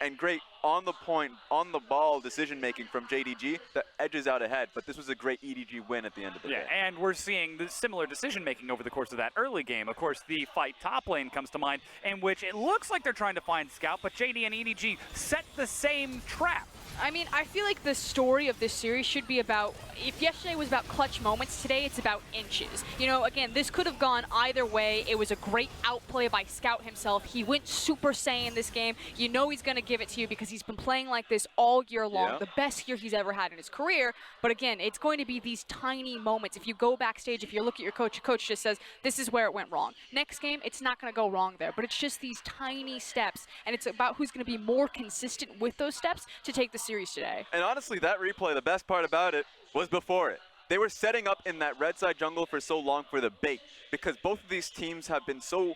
and great on the point, on the ball decision making from JDG that edges out ahead. But this was a great EDG win at the end of the day. And we're seeing the similar decision making over the course of that early game. Of course, the fight top lane comes to mind, in which it looks like they're trying to find Scout, but JD and EDG set the same trap. I mean, I feel like the story of this series should be about, if yesterday was about clutch moments, today it's about inches. You know, again, this could have gone either way. It was a great outplay by Scout himself. He went Super Saiyan this game. You know he's going to give it to you because he's been playing like this all year long, the best year he's ever had in his career. But again, it's going to be these tiny moments. If you go backstage, if you look at your coach just says, this is where it went wrong. Next game, it's not going to go wrong there, but it's just these tiny steps, and it's about who's going to be more consistent with those steps to take the series today. And honestly, that replay, the best part about it was before it. they were setting up in that red side jungle for so long for the bait, because both of these teams have been so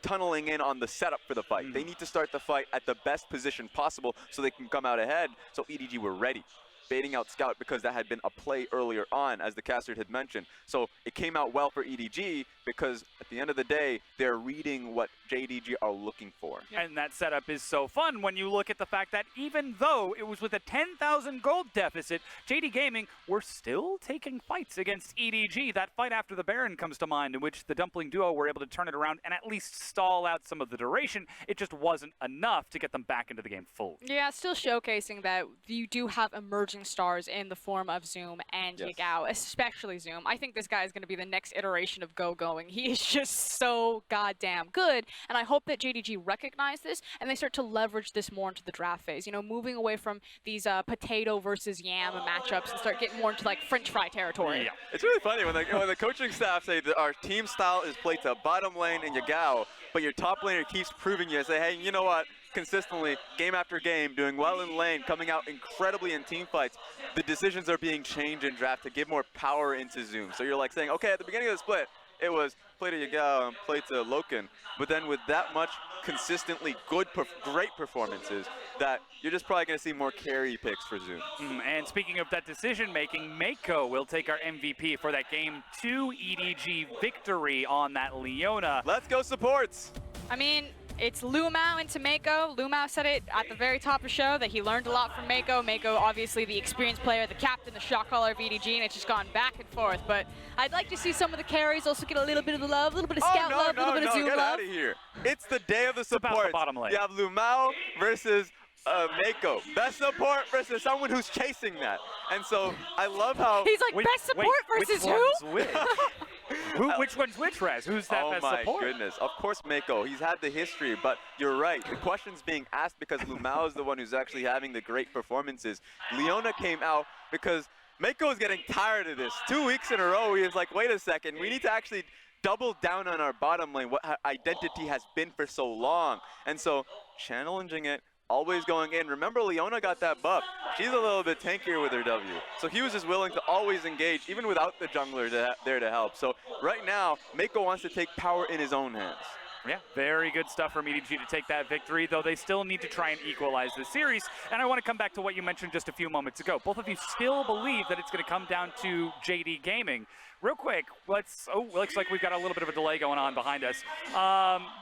tunneling in on the setup for the fight. They need to start the fight at the best position possible so they can come out ahead. So EDG were ready, baiting out Scout because that had been a play earlier on, as the caster had mentioned. So it came out well for EDG because at the end of the day, they're reading what JDG are looking for. And that setup is so fun when you look at the fact that even though it was with a 10,000 gold deficit, JD Gaming were still taking fights against EDG. That fight after the Baron comes to mind, in which the Dumpling duo were able to turn it around and at least stall out some of the duration. It just wasn't enough to get them back into the game fully. Yeah, still showcasing that you do have emerging stars in the form of Zoom and Yagao, especially Zoom. I think this guy is going to be the next iteration of Go Going. He is just so goddamn good, and I hope that JDG recognize this and they start to leverage this more into the draft phase. You know, moving away from these potato versus yam matchups and start getting more into like French fry territory. Yeah. It's really funny when the coaching staff say that our team style is play to bottom lane and Yagao, but your top laner keeps proving you and say, hey, you know what? Consistently, game after game, doing well in lane, coming out incredibly in team fights, the decisions are being changed in draft to give more power into Zoom. So you're like saying, okay, at the beginning of the split, it was play to Yagao and play to Loken, but then with that much consistently good, great performances, that you're just probably going to see more carry picks for Zoom. And speaking of that decision-making, Mako will take our MVP for that Game 2 EDG victory on that Leona. Let's go supports! I mean, it's Lumao into Mako. Lumao said it at the very top of the show that he learned a lot from Mako. Mako, obviously the experienced player, the captain, the shot caller of EDG, and it's just gone back and forth. But I'd like to see some of the carries also get a little bit of the love, a little bit of scout love, a little bit of Zoom get love. out of here. It's the day of the supports. About the bottom lane. You have Lumao versus Mako. Best support versus someone who's chasing that. And so I love how... He's like, best support versus who? Which one's which, Rez? Who's that best support? Oh my goodness. Of course Mako. He's had the history, but you're right. The question's being asked because Lumao is the one who's actually having the great performances. Leona came out because Mako is getting tired of this. 2 weeks in a row, he is like, wait a second, we need to actually double down on our bottom lane, what our identity has been for so long. And so challenging it, always going in. Remember, Leona got that buff. She's a little bit tankier with her W. So he was just willing to always engage, even without the jungler there to help. So right now, Mako wants to take power in his own hands. Yeah, very good stuff from EDG to take that victory, though they still need to try and equalize the series. And I want to come back to what you mentioned just a few moments ago. Both of you still believe that it's going to come down to JD Gaming. Real quick, looks like we've got a little bit of a delay going on behind us.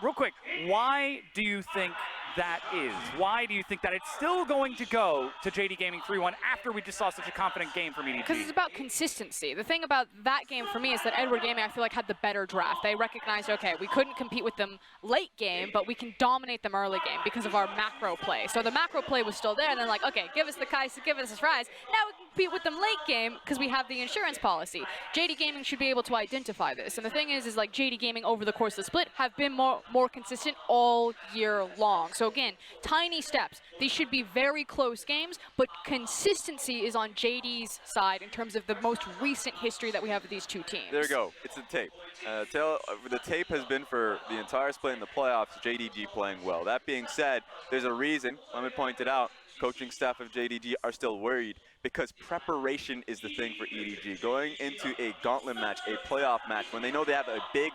Real quick, why do you think that is? Why do you think that it's still going to go to JD Gaming 3-1 after we just saw such a confident game from EDG? Because it's about consistency. The thing about that game for me is that Edward Gaming, I feel like, had the better draft. They recognized, okay, we couldn't compete with them late game, but we can dominate them early game because of our macro play. So the macro play was still there, and then like, okay, give us the Kai'Sa, give us the Ryze. Now we can compete with them late game because we have the insurance policy. JD Gaming should be able to identify this. And the thing is like JD Gaming over the course of the split have been more consistent all year long. So again, tiny steps. These should be very close games, but consistency is on JD's side in terms of the most recent history that we have with these two teams. There you go. It's the tape. The tape has been for the entire split in the playoffs, JDG playing well. That being said, there's a reason, let me point it out, coaching staff of JDG are still worried because preparation is the thing for EDG. Going into a gauntlet match, a playoff match, when they know they have a big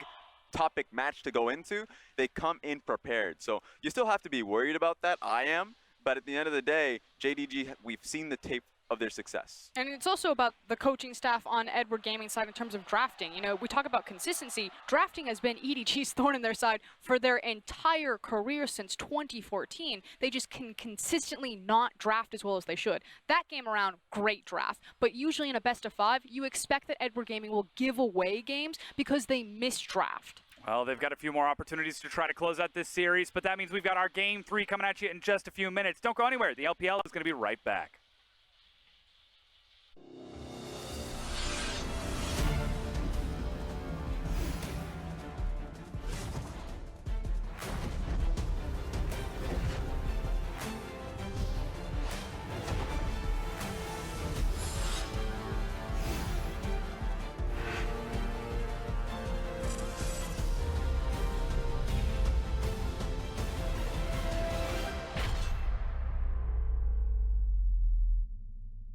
topic match to go into, they come in prepared. So you still have to be worried about that. I am. But at the end of the day, JDG, we've seen the tape of their success. And it's also about the coaching staff on Edward Gaming's side in terms of drafting. You know, we talk about consistency. Drafting has been EDG's thorn in their side for their entire career since 2014. They just can consistently not draft as well as they should. That game around, great draft. But usually in a best of 5, you expect that Edward Gaming will give away games because they misdraft. Well, they've got a few more opportunities to try to close out this series, but that means we've got our Game 3 coming at you in just a few minutes. Don't go anywhere. The LPL is going to be right back.